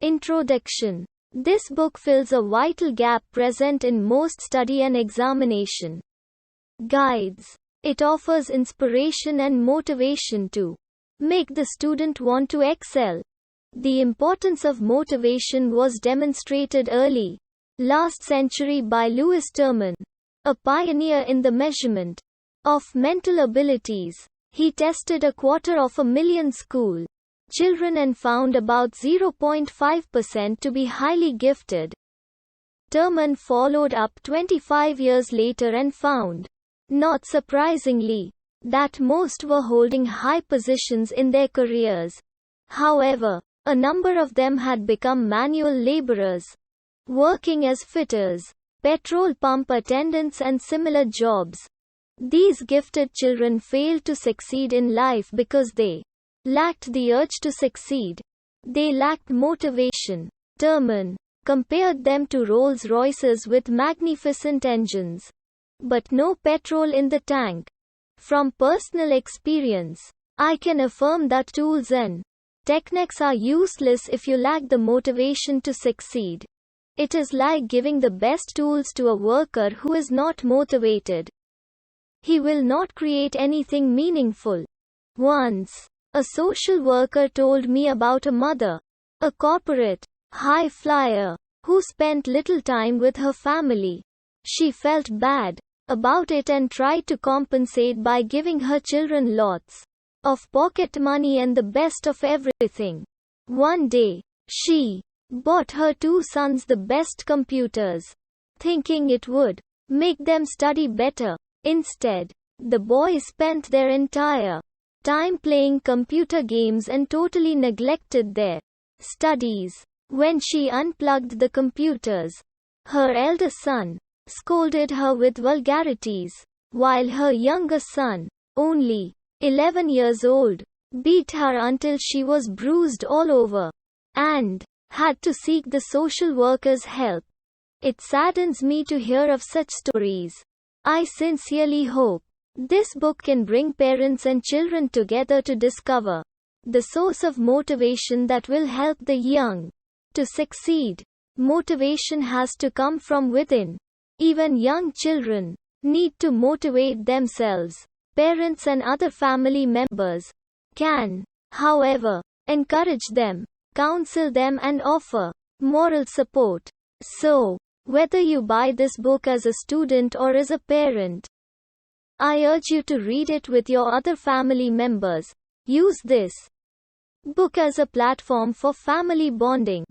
Introduction. This book fills a vital gap present in most study and examination guides. It offers inspiration and motivation to make the student want to excel. The importance of motivation was demonstrated early last century by Lewis Terman, a pioneer in the measurement of mental abilities. He tested 250,000 school children and found about 0.5% to be highly gifted. Terman followed up 25 years later and found, not surprisingly, that most were holding high positions in their careers. However, a number of them had become manual laborers, working as fitters, petrol pump attendants and similar jobs. These gifted children failed to succeed in life because they lacked the urge to succeed. They lacked motivation. Terman compared them to Rolls-Royces with magnificent engines, but no petrol in the tank. From personal experience, I can affirm that tools and techniques are useless if you lack the motivation to succeed. It is like giving the best tools to a worker who is not motivated. He will not create anything meaningful. Once, a social worker told me about a mother, a corporate high flyer, who spent little time with her family. She felt bad about it and tried to compensate by giving her children lots of pocket money and the best of everything. One day, she bought her two sons the best computers, thinking it would make them study better. Instead, the boys spent their entire time playing computer games and totally neglected their studies. When she unplugged the computers, her elder son scolded her with vulgarities, while her younger son, only 11 years old, beat her until she was bruised all over and had to seek the social worker's help. It saddens me to hear of such stories. I sincerely hope this book can bring parents and children together to discover the source of motivation that will help the young to succeed. Motivation has to come from within. Even young children need to motivate themselves. Parents and other family members can, however, encourage them, counsel them and offer moral support. So, whether you buy this book as a student or as a parent, I urge you to read it with your other family members. Use this book as a platform for family bonding.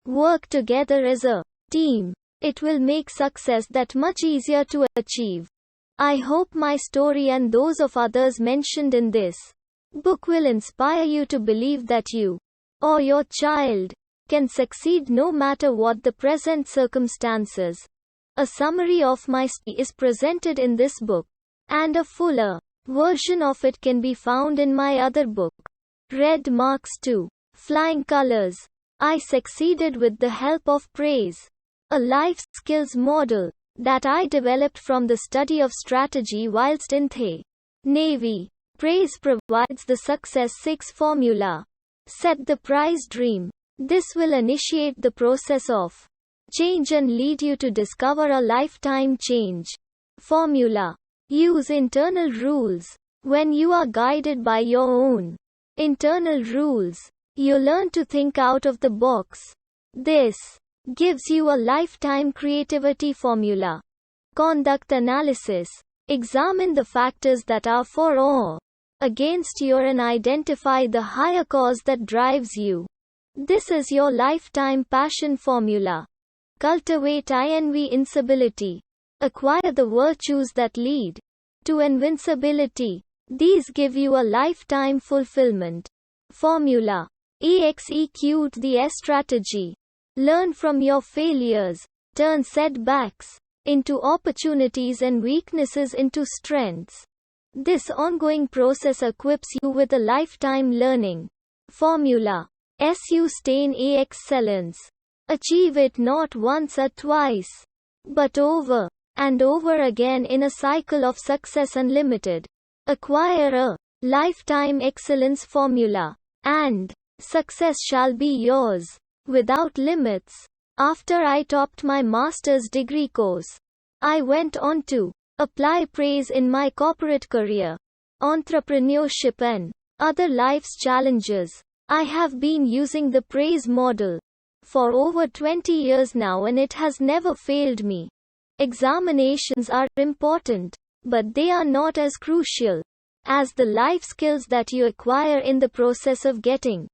Work together as a team. It will make success that much easier to achieve. I hope my story and those of others mentioned in this book will inspire you to believe that you or your child can succeed no matter what the present circumstances. A summary of my story is presented in this book, and a fuller version of it can be found in my other book, Red Marks 2, Flying Colors. I succeeded with the help of praise, a life skills model that I developed from the study of strategy whilst in the Navy. Praise provides the Success 6 formula. Set the prize dream. This will initiate the process of change and lead you to discover a lifetime change formula. Use internal rules. When you are guided by your own internal rules, you learn to think out of the box. This gives you a lifetime creativity formula. Conduct analysis. Examine the factors that are for or against you and identify the higher cause that drives you. This is your lifetime passion formula. Cultivate invincibility. Acquire the virtues that lead to invincibility. These give you a lifetime fulfillment formula. Execute the S strategy. Learn from your failures. Turn setbacks into opportunities and weaknesses into strengths. This ongoing process equips you with a lifetime learning formula. Sustain excellence. Achieve it not once or twice, but over and over again in a cycle of success unlimited. Acquire a lifetime excellence formula, and success shall be yours. without limits. After I topped my master's degree course, I went on to apply praise in my corporate career, entrepreneurship, and other life's challenges. I have been using the praise model for over 20 years now, and it has never failed me. Examinations are important, but they are not as crucial as the life skills that you acquire in the process of getting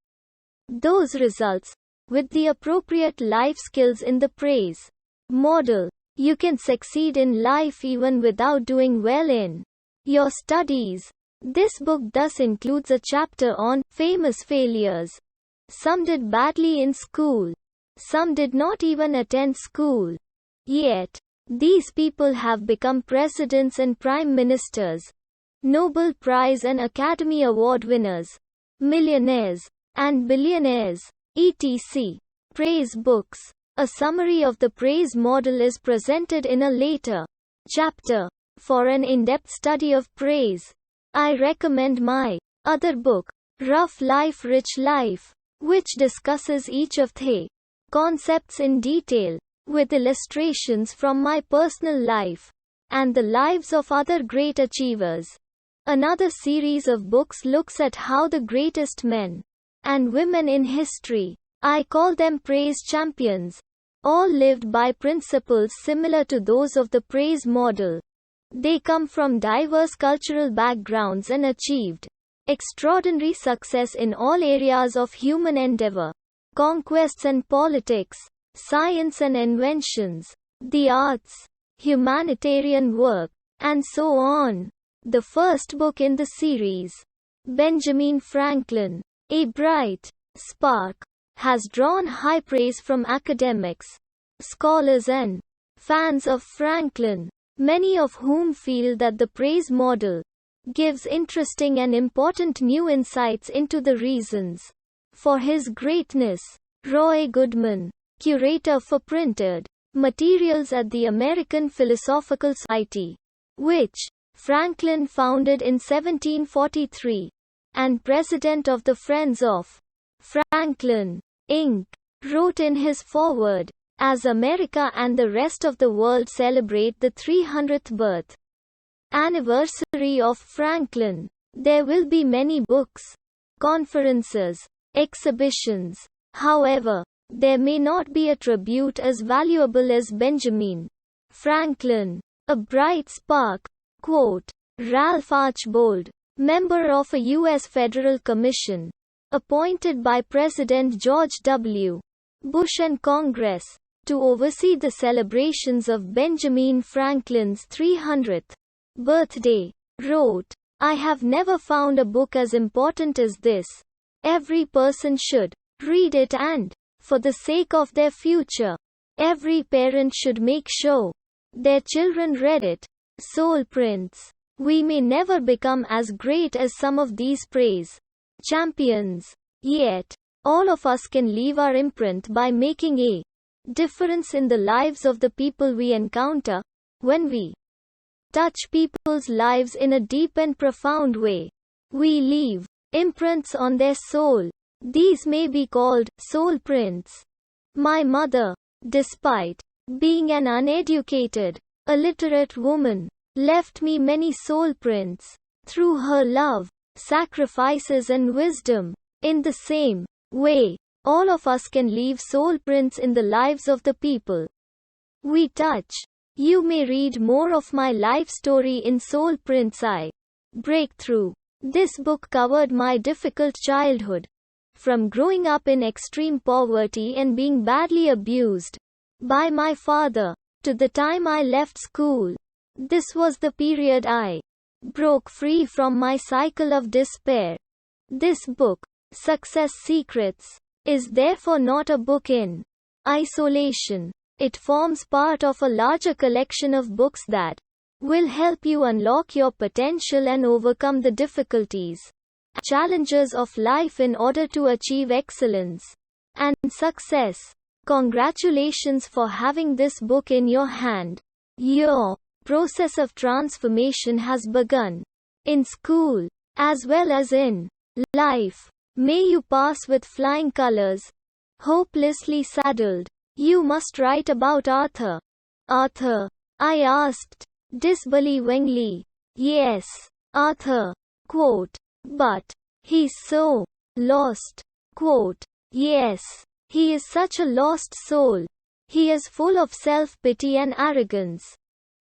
those results. With the appropriate life skills in the praise model, you can succeed in life even without doing well in your studies. This book thus includes a chapter on famous failures. Some did badly in school. Some did not even attend school. Yet, these people have become presidents and prime ministers, Nobel Prize and Academy Award winners, millionaires, and billionaires, etc. Praise books. A summary of the praise model is presented in a later chapter. For an in-depth study of praise, I recommend my other book, Rough Life, Rich Life, which discusses each of the concepts in detail, with illustrations from my personal life and the lives of other great achievers. Another series of books looks at how the greatest men and women in history, I call them praise champions, all lived by principles similar to those of the praise model. They come from diverse cultural backgrounds and achieved extraordinary success in all areas of human endeavor, conquests and politics, science and inventions, the arts, humanitarian work, and so on. The first book in the series, Benjamin Franklin, A Bright Spark, has drawn high praise from academics, scholars and fans of Franklin, many of whom feel that the praise model gives interesting and important new insights into the reasons for his greatness. Roy Goodman, curator for printed materials at the American Philosophical Society, which Franklin founded in 1743, and president of the Friends of Franklin, Inc., wrote in his foreword, as America and the rest of the world celebrate the 300th birth anniversary of Franklin, there will be many books, conferences, exhibitions. However, there may not be a tribute as valuable as Benjamin Franklin. A Bright Spark. Quote, Ralph Archbold, member of a U.S. federal commission, appointed by President George W. Bush and Congress, to oversee the celebrations of Benjamin Franklin's 300th birthday, wrote, I have never found a book as important as this. Every person should read it, and, for the sake of their future, every parent should make sure their children read it. Soul prints. We may never become as great as some of these praise champions, yet all of us can leave our imprint by making a difference in the lives of the people we encounter. When we touch people's lives in a deep and profound way, we leave imprints on their soul. These may be called soul prints. My mother, despite being an uneducated, illiterate woman, left me many soul prints through her love, sacrifices and wisdom. In the same way, all of us can leave soul prints in the lives of the people we touch. You may read more of my life story in Soul Prints I Breakthrough. This book covered my difficult childhood, from growing up in extreme poverty and being badly abused by my father, to the time I left school. This was the period I broke free from my cycle of despair. This book, Success Secrets, is therefore not a book in isolation. It forms part of a larger collection of books that will help you unlock your potential and overcome the difficulties, challenges of life in order to achieve excellence and success. Congratulations for having this book in your hand. Your process of transformation has begun. In school, as well as in life, may you pass with flying colors. hopelessly saddled. You must write about Arthur. Arthur? I asked, disbelievingly. Yes, Arthur. Quote. But he's so lost. Quote. Yes, he is such a lost soul. He is full of self-pity and arrogance.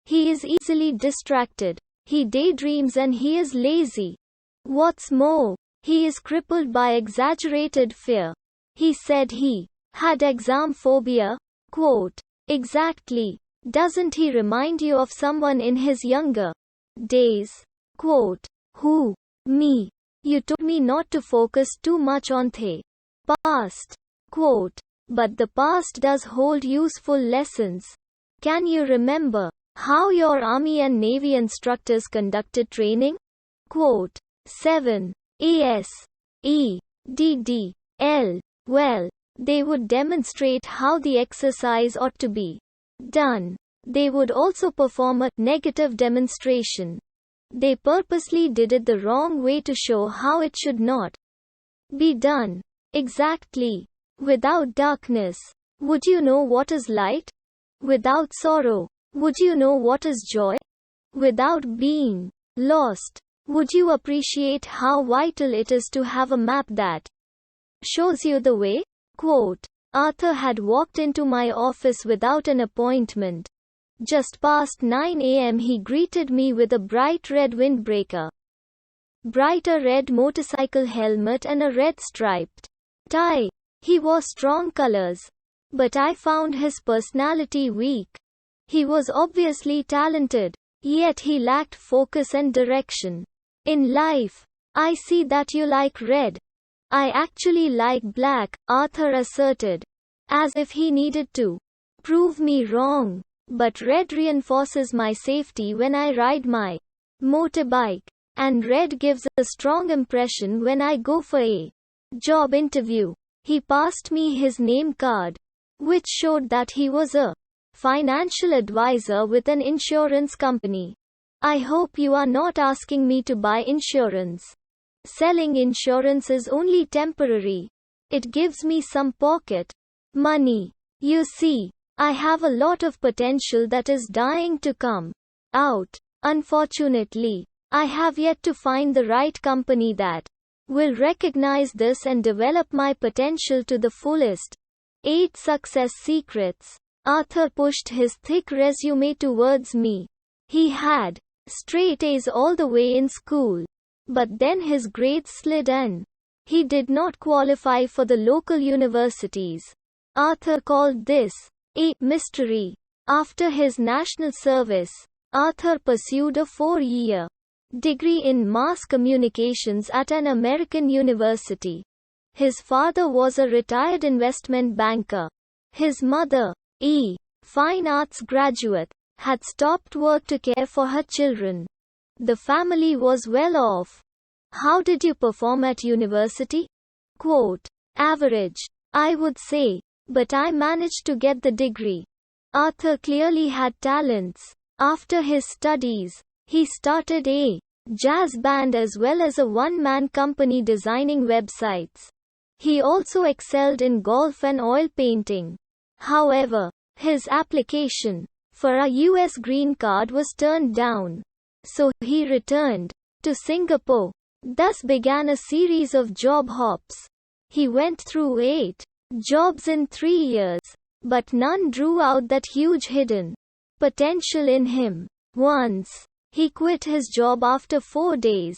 He is easily distracted. He daydreams and he is lazy. What's more, he is crippled by exaggerated fear. He said he had exam phobia. Quote. Exactly. Doesn't he remind you of someone in his younger days? Quote. Who? Me. You told me not to focus too much on the past. Quote. But the past does hold useful lessons. Can you remember how your Army and Navy instructors conducted training? Quote. 7. AS. E. D. D. L. Well, they would demonstrate how the exercise ought to be done. They would also perform a negative demonstration. They purposely did it the wrong way to show how it should not be done. Exactly. Without darkness, would you know what is light? Without sorrow, would you know what is joy? Without being lost, would you appreciate how vital it is to have a map that shows you the way? Quote. Arthur had walked into my office without an appointment. Just past 9 a.m. he greeted me with a bright red windbreaker, brighter red motorcycle helmet and a red striped tie. He wore strong colors, but I found his personality weak. He was obviously talented, yet he lacked focus and direction. In life, I see that you like red. I actually like black, Arthur asserted, as if he needed to prove me wrong. But red reinforces my safety when I ride my motorbike, and red gives a strong impression when I go for a job interview. He passed me his name card, which showed that he was a financial advisor with an insurance company. I hope you are not asking me to buy insurance. Selling insurance is only temporary. It gives me some pocket money. You see, I have a lot of potential that is dying to come out. Unfortunately, I have yet to find the right company that will recognize this and develop my potential to the fullest. 8 Success Secrets. Arthur pushed his thick resume towards me. He had straight A's all the way in school. But then his grades slid and he did not qualify for the local universities. Arthur called this a mystery. After his national service, Arthur pursued a 4-year degree in mass communications at an American university. His father was a retired investment banker. His mother, a fine arts graduate, had stopped work to care for her children. The family was well off. How did you perform at university? Quote. Average, I would say, but I managed to get the degree. Arthur clearly had talents. After his studies, he started a jazz band as well as a one-man company designing websites. He also excelled in golf and oil painting. However, his application for a U.S. green card was turned down. So he returned to Singapore. Thus began a series of job hops. He went through 8 jobs in 3 years, but none drew out that huge hidden potential in him. Once, he quit his job after 4 days.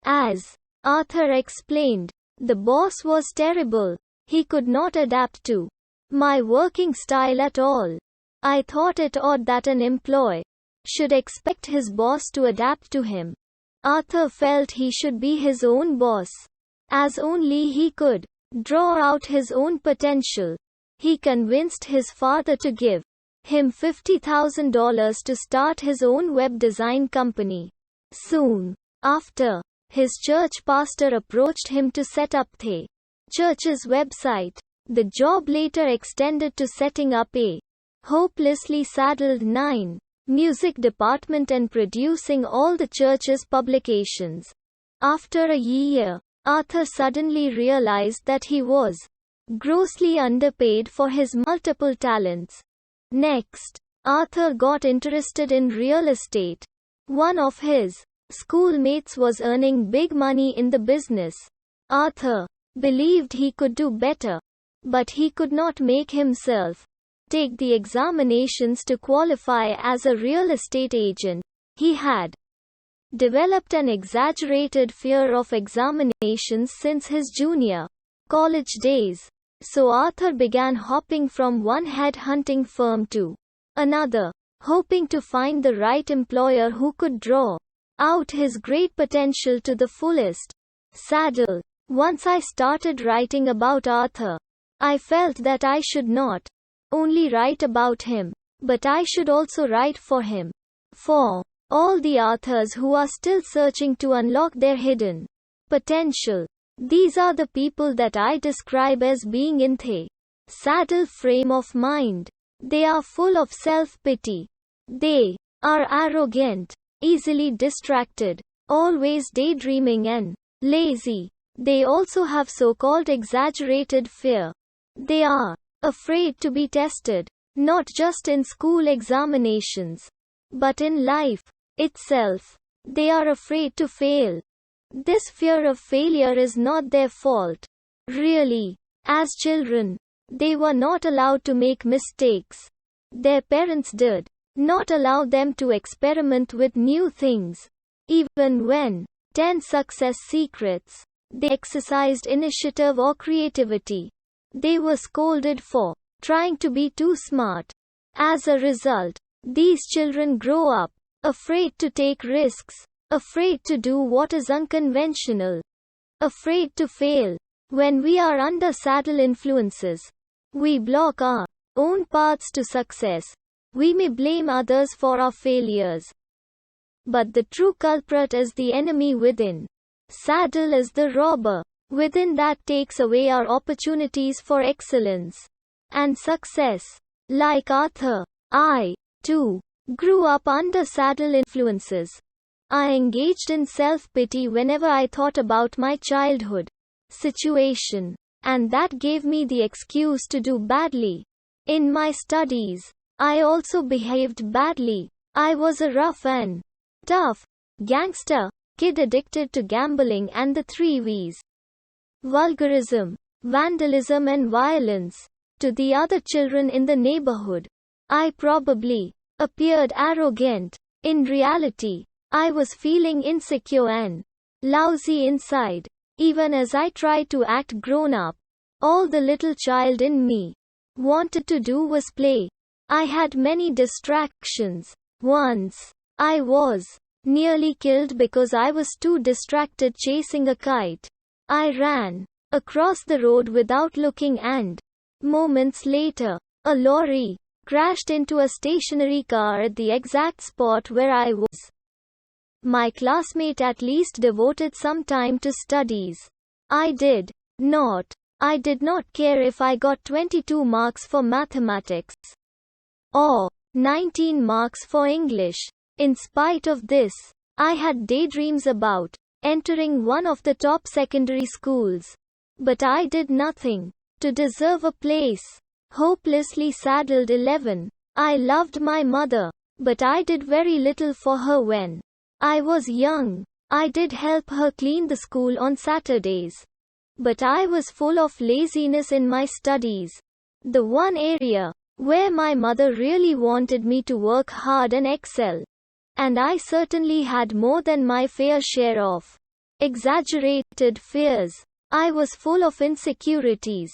As Arthur explained, the boss was terrible. He could not adapt to my working style at all. I thought it odd that an employee should expect his boss to adapt to him. Arthur felt he should be his own boss, as only he could draw out his own potential. He convinced his father to give him $50,000 to start his own web design company. Soon after, his church pastor approached him to set up the church's website. The job later extended to setting up a hopelessly saddled 9 music department and producing all the church's publications. After a year, Arthur suddenly realized that he was grossly underpaid for his multiple talents. Next, Arthur got interested in real estate. One of his schoolmates was earning big money in the business. Arthur believed he could do better, but he could not make himself take the examinations to qualify as a real estate agent. He had developed an exaggerated fear of examinations since his junior college days. So Arthur began hopping from one head-hunting firm to another, hoping to find the right employer who could draw out his great potential to the fullest. Saddle. Once I started writing about Arthur, I felt that I should not only write about him, but I should also write for him. For all the Arthurs who are still searching to unlock their hidden potential, these are the people that I describe as being in the saddle frame of mind. They are full of self-pity. They are arrogant, easily distracted, always daydreaming and lazy. They also have so-called exaggerated fear. They are afraid to be tested, not just in school examinations, but in life itself. They are afraid to fail. This fear of failure is not their fault. Really, as children, they were not allowed to make mistakes. Their parents did not allow them to experiment with new things. Even when 10 success secrets, they exercised initiative or creativity, they were scolded for trying to be too smart. As a result, these children grow up afraid to take risks, afraid to do what is unconventional, afraid to fail. When we are under saddle influences, we block our own paths to success. We may blame others for our failures, but the true culprit is the enemy within. Saddle is the robber within that takes away our opportunities for excellence and success. Like Arthur, I, too, grew up under saddle influences. I engaged in self-pity whenever I thought about my childhood situation, and that gave me the excuse to do badly in my studies. I also behaved badly. I was a rough and tough gangster kid addicted to gambling and the 3 V's. Vulgarism, vandalism and violence. To the other children in the neighborhood, I probably appeared arrogant. In reality, I was feeling insecure and lousy inside. Even as I tried to act grown up, all the little child in me wanted to do was play. I had many distractions. Once, I was nearly killed because I was too distracted chasing a kite. I ran across the road without looking, and moments later, a lorry crashed into a stationary car at the exact spot where I was. My classmate at least devoted some time to studies. I did not. I did not care if I got 22 marks for mathematics or 19 marks for English. In spite of this, I had daydreams about entering one of the top secondary schools. But I did nothing to deserve a place. Hopelessly saddled 11. I loved my mother, but I did very little for her when I was young. I did help her clean the school on Saturdays. But I was full of laziness in my studies. The one area where my mother really wanted me to work hard and excel. And I certainly had more than my fair share of exaggerated fears. I was full of insecurities.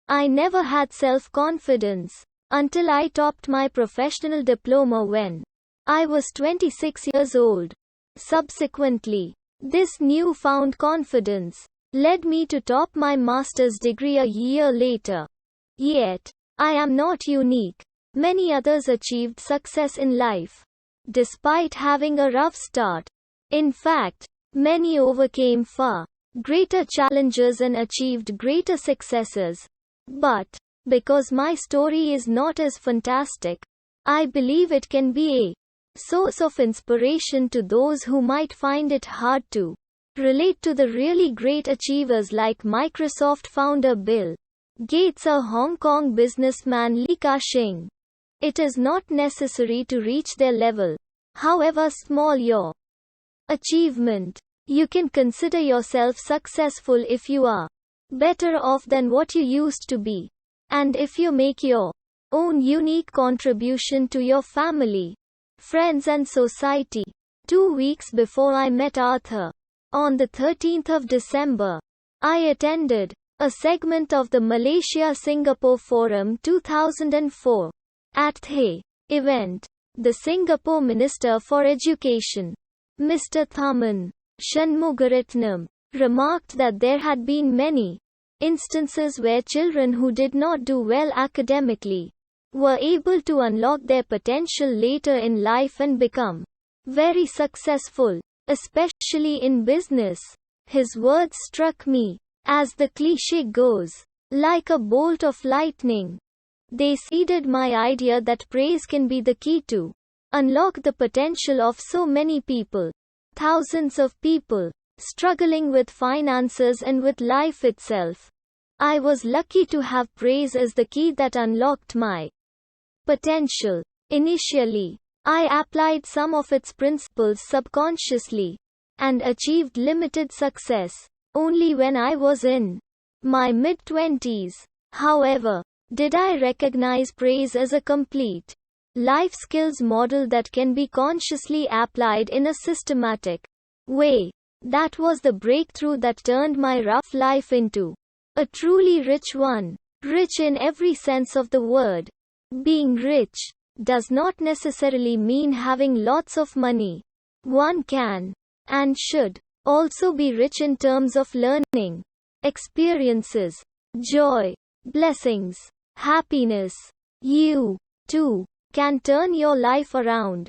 I never had self-confidence until I topped my professional diploma when I was 26 years old. Subsequently, this newfound confidence led me to top my master's degree a year later. Yet, I am not unique. Many others achieved success in life despite having a rough start. In fact, many overcame far greater challenges and achieved greater successes. But because my story is not as fantastic, I believe it can be a source of inspiration to those who might find it hard to relate to the really great achievers like Microsoft founder Bill Gates a Hong Kong businessman Li Ka-shing. It is not necessary to reach their level, however small your achievement. You can consider yourself successful if you are better off than what you used to be, and if you make your own unique contribution to your family, friends and society. 2 weeks before I met Arthur, on the 13th of December, I attended a segment of the Malaysia-Singapore Forum 2004. At the event, the Singapore Minister for Education, Mr. Tharman Shanmugaratnam, remarked that there had been many instances where children who did not do well academically were able to unlock their potential later in life and become very successful, especially in business. His words struck me, as the cliché goes, like a bolt of lightning. They seeded my idea that praise can be the key to unlock the potential of so many people. Thousands of people struggling with finances and with life itself. I was lucky to have praise as the key that unlocked my potential. Initially, I applied some of its principles subconsciously and achieved limited success only when I was in my mid-20s. However, did I recognize praise as a complete life skills model that can be consciously applied in a systematic way. That was the breakthrough that turned my rough life into a truly rich one. Rich in every sense of the word. Being rich does not necessarily mean having lots of money. One can, and should, also be rich in terms of learning, experiences, joy, blessings, happiness. You, too, can turn your life around.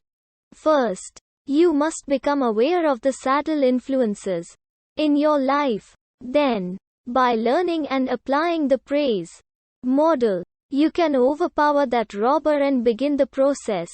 First, you must become aware of the subtle influences in your life. Then, by learning and applying the praise model, you can overpower that robber and begin the process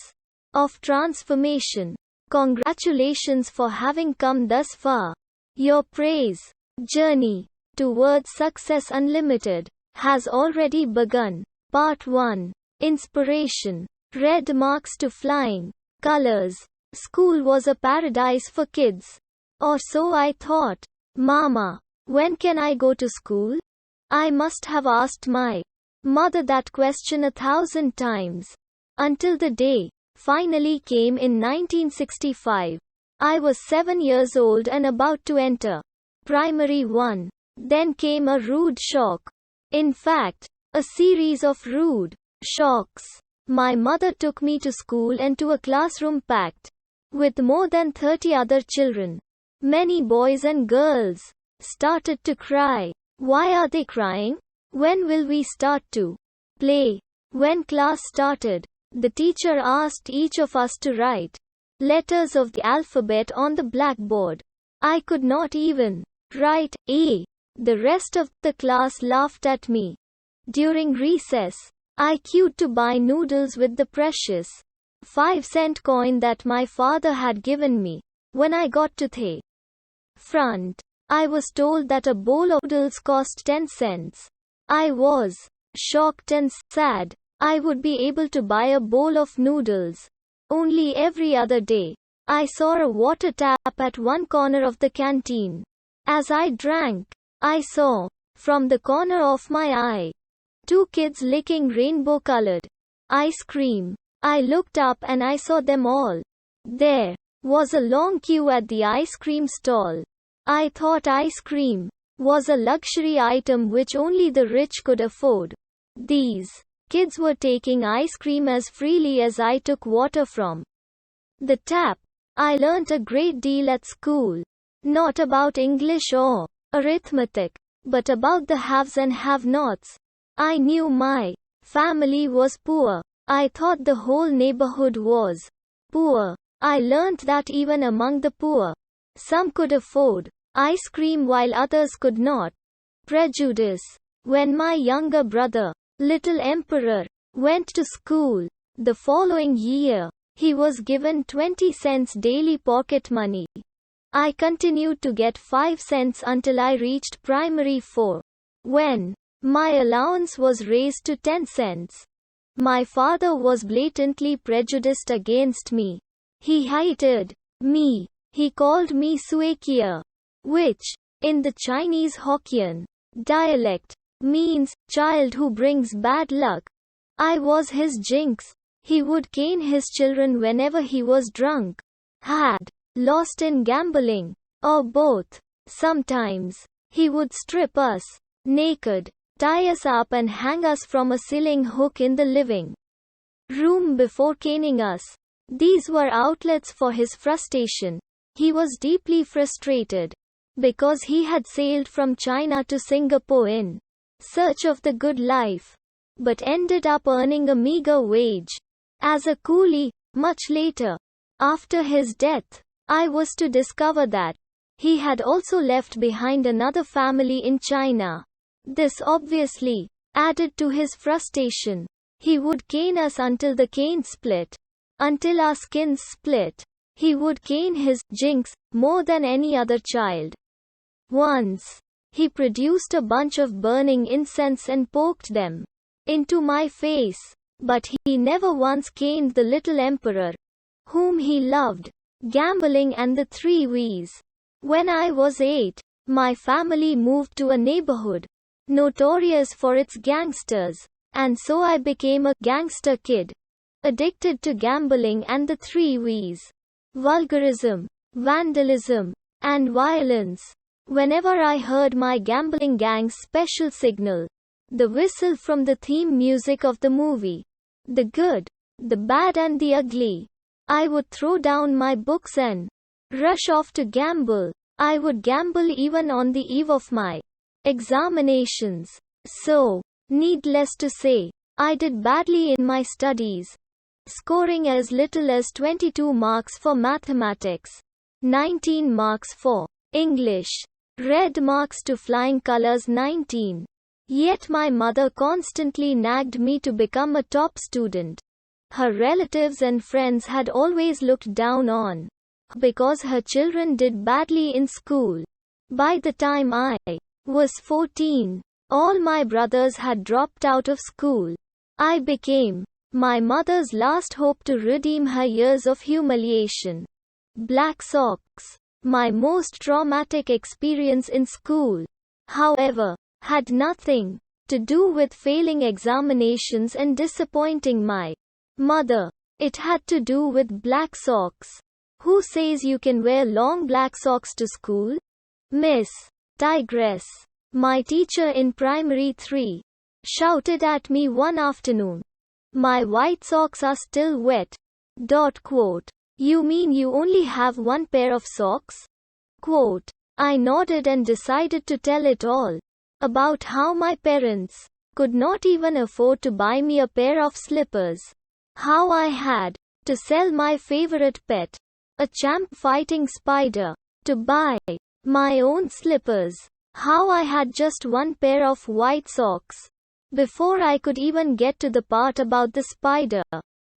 of transformation. Congratulations for having come thus far. Your praise journey towards Success Unlimited has already begun. Part 1. Inspiration. Red marks to flying colors. School was a paradise for kids. Or so I thought. Mama, when can I go to school? I must have asked my mother that question 1,000 times. Until the day finally came in 1965. I was 7 years old and about to enter Primary 1. Then came a rude shock. In fact, a series of rude shocks. My mother took me to school and to a classroom packed with more than 30 other children. Many boys and girls started to cry. Why are they crying? When will we start to play? When class started, the teacher asked each of us to write letters of the alphabet on the blackboard. I could not even write A. The rest of the class laughed at me. During recess, I queued to buy noodles with the precious 5-cent coin that my father had given me. When I got to the front, I was told that a bowl of noodles cost 10 cents. I was shocked and sad. I would be able to buy a bowl of noodles only every other day. I saw a water tap at one corner of the canteen. As I drank, I saw, from the corner of my eye, 2 kids licking rainbow-colored ice cream. I looked up and I saw them all. There was a long queue at the ice cream stall. I thought ice cream was a luxury item which only the rich could afford. These kids were taking ice cream as freely as I took water from the tap. I learnt a great deal at school. Not about English or arithmetic, but about the haves and have-nots. I knew my family was poor. I thought the whole neighborhood was poor. I learnt that even among the poor, some could afford ice cream while others could not. Prejudice. When my younger brother, Little Emperor, went to school the following year, he was given 20 cents daily pocket money. I continued to get 5 cents until I reached Primary 4. When My allowance was raised to 10 cents. My father was blatantly prejudiced against me. He hated me. He called me Suekia, which, in the Chinese Hokkien dialect, means child who brings bad luck. I was his jinx. He would cane his children whenever he was drunk, had lost in gambling, or both. Sometimes, he would strip us naked, tie us up and hang us from a ceiling hook in the living room before caning us. These were outlets for his frustration. He was deeply frustrated because he had sailed from China to Singapore in search of the good life, but ended up earning a meager wage as a coolie. Much later, after his death, I was to discover that he had also left behind another family in China. This obviously added to his frustration. He would cane us until the cane split, until our skins split. He would cane his jinx more than any other child. Once, he produced a bunch of burning incense and poked them into my face. But he never once caned the little emperor, whom he loved, gambling and the 3 V's. When I was 8, my family moved to a neighborhood notorious for its gangsters, and so I became a gangster kid, addicted to gambling and the 3 V's. Vulgarism, vandalism, and violence. Whenever I heard my gambling gang's special signal, the whistle from the theme music of the movie, the good, the bad and the ugly, I would throw down my books and rush off to gamble. I would gamble even on the eve of my examinations. So, needless to say, I did badly in my studies, scoring as little as 22 marks for mathematics, 19 marks for English, red marks to flying colors 19. Yet my mother constantly nagged me to become a top student. Her relatives and friends had always looked down on her because her children did badly in school. By the time I was 14, all my brothers had dropped out of school. I became my mother's last hope to redeem her years of humiliation. Black socks. My most traumatic experience in school, however, had nothing to do with failing examinations and disappointing my mother. It had to do with black socks. Who says you can wear long black socks to school? Miss Tigress, my teacher in primary 3, shouted at me one afternoon. My white socks are still wet. Quote. You mean you only have one pair of socks? Quote. I nodded and decided to tell it all. About how my parents could not even afford to buy me a pair of slippers. How I had to sell my favorite pet, a champ fighting spider, to buy my own slippers. How I had just one pair of white socks before I could even get to the part about the spider.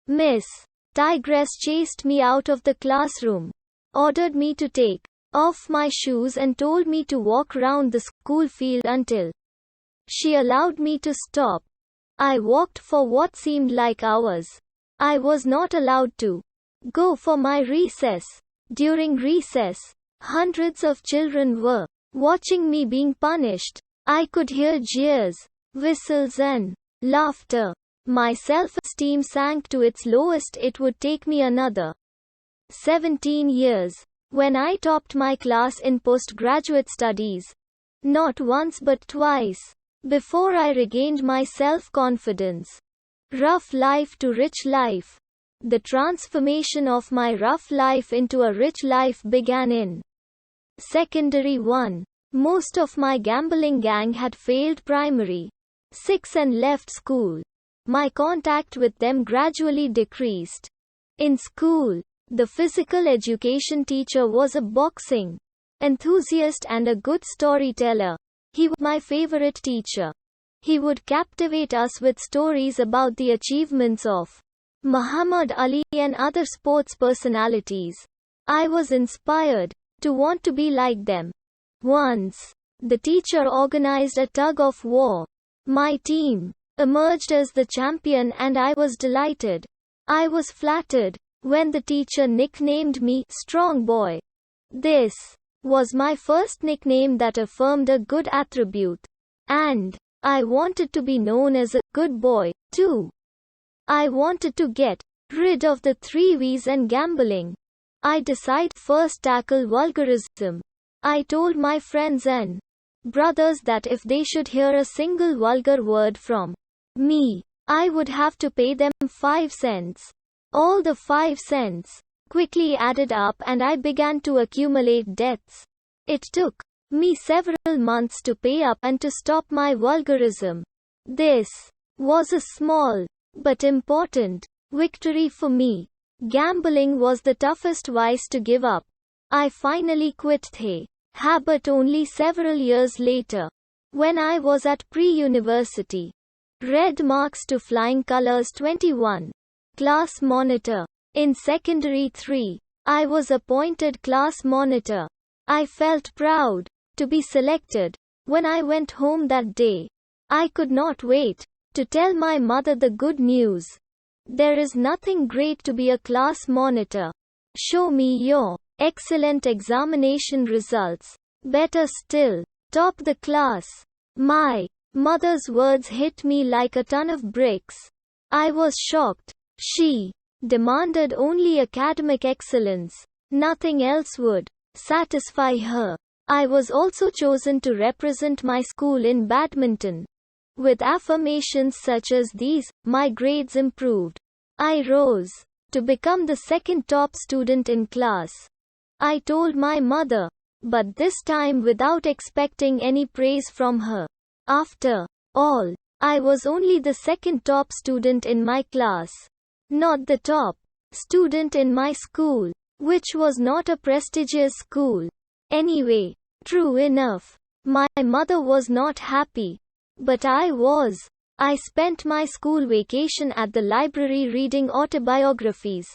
Miss Tigress chased me out of the classroom, ordered me to take off my shoes and told me to walk round the school field until she allowed me to stop. I walked for what seemed like hours. I was not allowed to go for my recess. During recess, hundreds of children were watching me being punished. I could hear jeers, whistles and laughter. My self-esteem sank to its lowest. It would take me another 17 years when I topped my class in postgraduate studies, not once but twice, before I regained my self-confidence. Rough life to rich life. The transformation of my rough life into a rich life began in Secondary 1. Most of my gambling gang had failed primary 6 and left school. My contact with them gradually decreased. In school, the physical education teacher was a boxing enthusiast and a good storyteller. He was my favorite teacher. He would captivate us with stories about the achievements of Muhammad Ali and other sports personalities. I was inspired to want to be like them. Once, the teacher organized a tug of war My team emerged as the champion and I was delighted. I was flattered when the teacher nicknamed me Strong Boy. This was my first nickname that affirmed a good attribute. And I wanted to be known as a good boy, too. I wanted to get rid of the 3 V's and gambling. I decided first tackle vulgarism. I told my friends and brothers that if they should hear a single vulgar word from me, I would have to pay them 5 cents. All the 5 cents quickly added up and I began to accumulate debts. It took me several months to pay up and to stop my vulgarism. This was a small but important victory for me. Gambling was the toughest vice to give up. I finally quit the habit only several years later, when I was at pre-university. Red marks to flying colors 21. Class monitor. In secondary 3, I was appointed class monitor. I felt proud to be selected. When I went home that day, I could not wait to tell my mother the good news. There is nothing great to be a class monitor. Show me your excellent examination results. Better still, top the class. My mother's words hit me like a ton of bricks. I was shocked. She demanded only academic excellence. Nothing else would satisfy her. I was also chosen to represent my school in badminton. With affirmations such as these, my grades improved. I rose to become the second top student in class. I told my mother, but this time without expecting any praise from her. After all, I was only the second top student in my class, not the top student in my school, which was not a prestigious school. Anyway, true enough, my mother was not happy. But I was. I spent my school vacation at the library reading autobiographies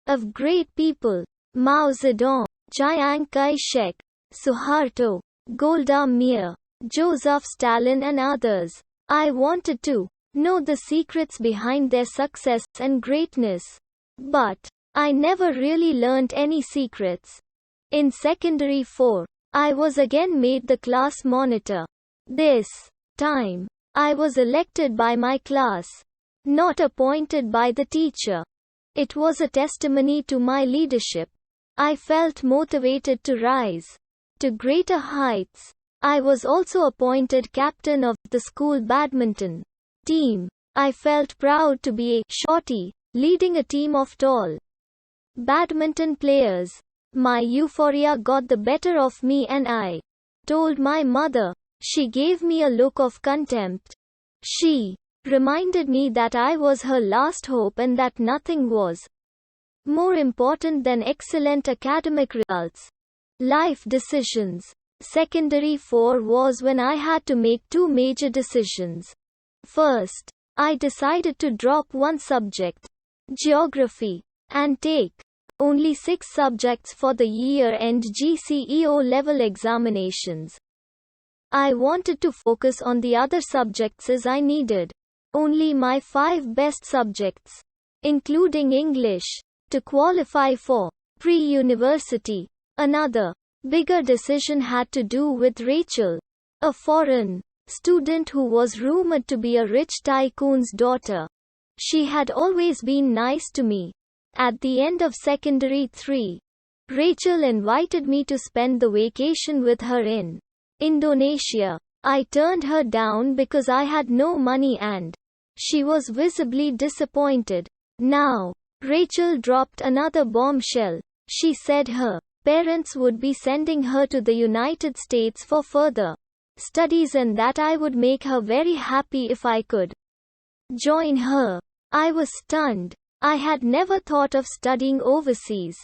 of great people. Mao Zedong, Chiang Kai-shek, Suharto, Golda Meir, Joseph Stalin and others. I wanted to know the secrets behind their success and greatness. But I never really learned any secrets. In secondary 4, I was again made the class monitor. This time, I was elected by my class, not appointed by the teacher. It was a testimony to my leadership. I felt motivated to rise to greater heights. I was also appointed captain of the school badminton team. I felt proud to be a shorty, leading a team of tall badminton players. My euphoria got the better of me and I told my mother. She gave me a look of contempt. She reminded me that I was her last hope and that nothing was more important than excellent academic results. Life decisions. Secondary 4 was when I had to make 2 major decisions. First, I decided to drop one subject, geography, and take only 6 subjects for the year-end GCE level examinations. I wanted to focus on the other subjects as I needed only my 5 best subjects, including English, to qualify for pre-university. Another bigger decision had to do with Rachel, a foreign student who was rumored to be a rich tycoon's daughter. She had always been nice to me. At the end of secondary 3, Rachel invited me to spend the vacation with her in Indonesia. I turned her down because I had no money and she was visibly disappointed. Now, Rachel dropped another bombshell. She said her parents would be sending her to the United States for further studies and that I would make her very happy if I could join her. I was stunned. I had never thought of studying overseas.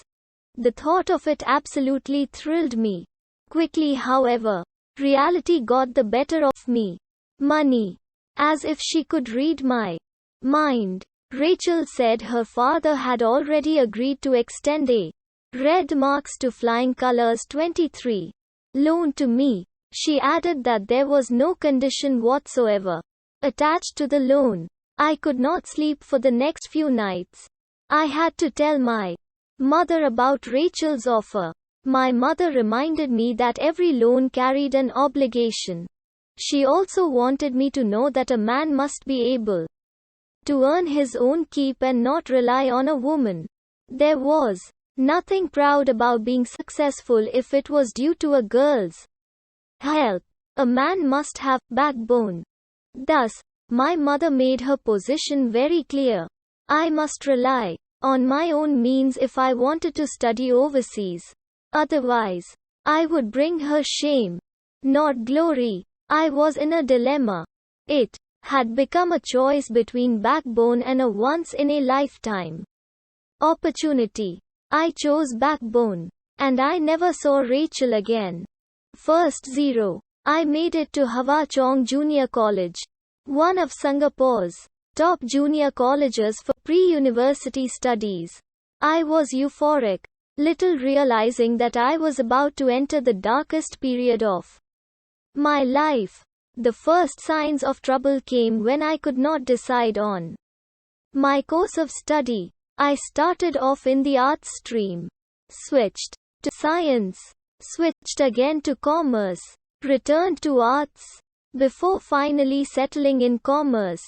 The thought of it absolutely thrilled me. Quickly, however, reality got the better of me. Money. As if she could read my mind. Rachel said her father had already agreed to extend a red marks to flying colors 23 loan to me. She added that there was no condition whatsoever. attached to the loan. I could not sleep for the next few nights. I had to tell my mother about Rachel's offer. My mother reminded me that every loan carried an obligation. She also wanted me to know that a man must be able to earn his own keep and not rely on a woman. There was nothing proud about being successful if it was due to a girl's help. A man must have backbone. Thus, my mother made her position very clear. I must rely on my own means if I wanted to study overseas. Otherwise, I would bring her shame, not glory. I was in a dilemma. It had become a choice between backbone and a once-in-a-lifetime opportunity. I chose backbone, and I never saw Rachel again. First 0. I made it to Hawa Chong Junior College, one of Singapore's top junior colleges for pre-university studies. I was euphoric, little realizing that I was about to enter the darkest period of my life. The first signs of trouble came when I could not decide on my course of study. I started off in the arts stream, switched to science, switched again to commerce, returned to arts, before finally settling in commerce.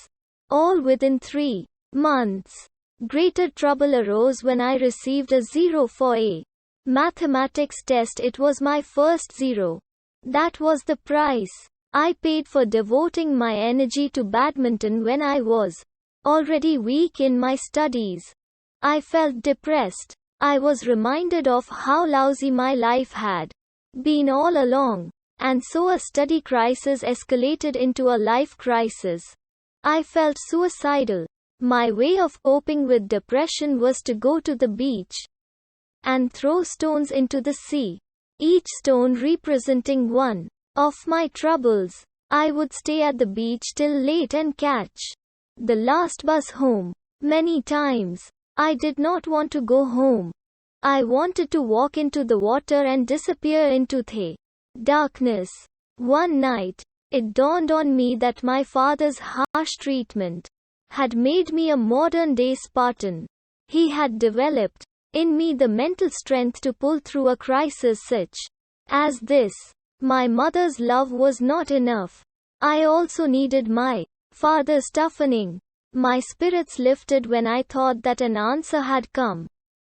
All within 3 months. Greater trouble arose when I received a 0 for a mathematics test. It was my first 0. That was the price I paid for devoting my energy to badminton when I was already weak in my studies. I felt depressed. I was reminded of how lousy my life had been all along, and so a study crisis escalated into a life crisis. I felt suicidal. My way of coping with depression was to go to the beach and throw stones into the sea, each stone representing one of my troubles. I would stay at the beach till late and catch the last bus home. Many times, I did not want to go home. I wanted to walk into the water and disappear into the darkness. One night, it dawned on me that my father's harsh treatment had made me a modern-day Spartan. He had developed in me the mental strength to pull through a crisis such as this. My mother's love was not enough. I also needed my father's toughening. My spirits lifted when I thought that an answer had come.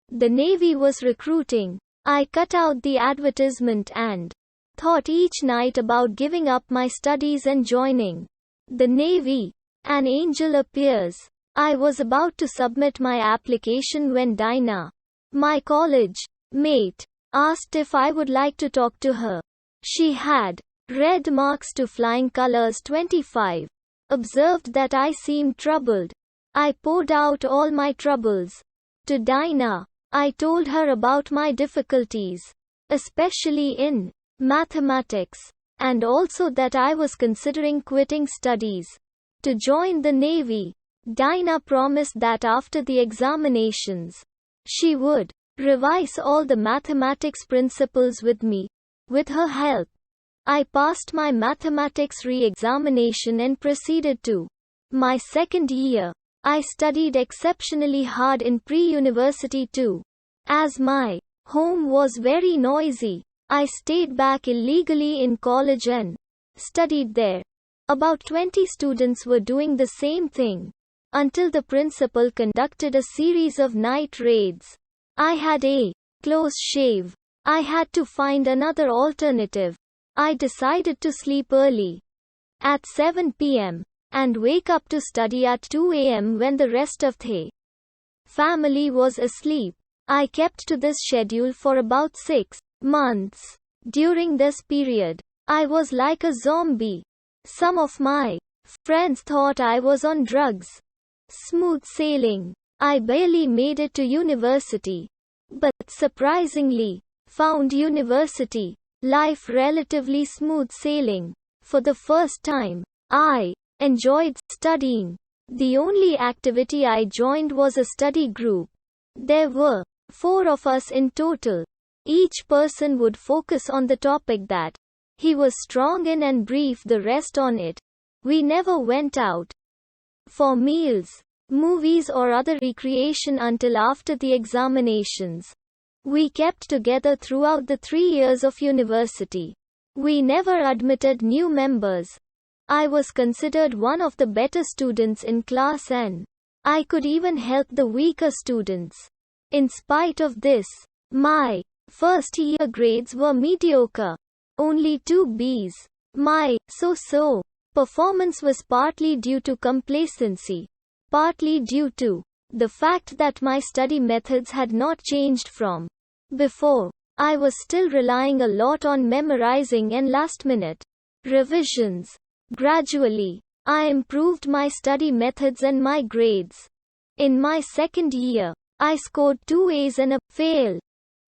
The Navy was recruiting. I cut out the advertisement and thought each night about giving up my studies and joining the Navy. An angel appears. I was about to submit my application when Dinah, my college mate, asked if I would like to talk to her. She had read Marks to Flying Colors 25. Observed that I seemed troubled. I poured out all my troubles to Dinah. I told her about my difficulties, especially in mathematics, and also that I was considering quitting studies to join the Navy. Dinah promised that after the examinations, she would revise all the mathematics principles with me. With her help, I passed my mathematics re-examination and proceeded to my second year. I studied exceptionally hard in pre-university too. As my home was very noisy, I stayed back illegally in college and studied there. About 20 students were doing the same thing, until the principal conducted a series of night raids. I had a close shave. I had to find another alternative. I decided to sleep early at 7 p.m. and wake up to study at 2 a.m. when the rest of the family was asleep. I kept to this schedule for about 6 months. During this period, I was like a zombie. Some of my friends thought I was on drugs. Smooth sailing. I barely made it to university, but surprisingly, found university life relatively smooth sailing. For the first time, I enjoyed studying. The only activity I joined was a study group. There were 4 of us in total. Each person would focus on the topic that he was strong in and brief the rest on it. We never went out for meals, movies or other recreation until after the examinations. We kept together throughout the 3 years of university. We never admitted new members. I was considered one of the better students in class and I could even help the weaker students. In spite of this, my first year grades were mediocre. Only 2 Bs. My so-so performance was partly due to complacency, partly due to the fact that my study methods had not changed from before. I was still relying a lot on memorizing and last-minute revisions. Gradually, I improved my study methods and my grades. In my second year, I scored 2 A's and a fail.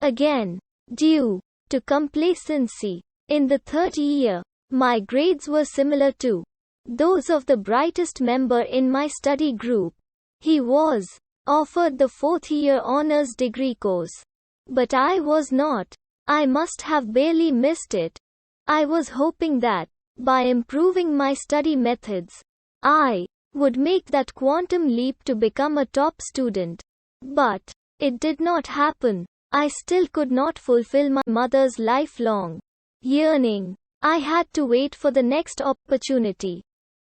Again, due to complacency. In the third year, my grades were similar to those of the brightest member in my study group. He was offered the 4th-year honors degree course. But I was not. I must have barely missed it. I was hoping that, by improving my study methods, I would make that quantum leap to become a top student. But it did not happen. I still could not fulfill my mother's lifelong yearning. I had to wait for the next opportunity.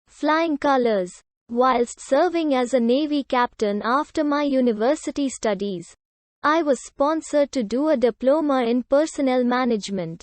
Flying colors. Whilst serving as a Navy captain after my university studies, I was sponsored to do a diploma in personnel management.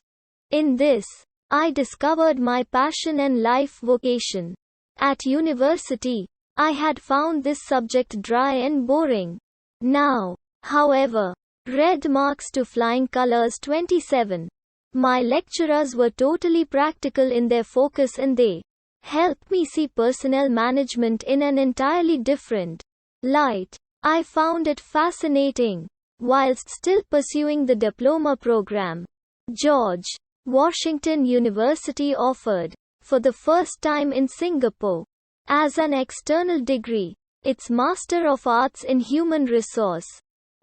In this, I discovered my passion and life vocation. At university, I had found this subject dry and boring. Now, however, red marks to flying colors 27. My lecturers were totally practical in their focus and they helped me see personnel management in an entirely different light. I found it fascinating. Whilst still pursuing the diploma program, George Washington University offered, for the first time in Singapore, as an external degree, its Master of Arts in Human Resource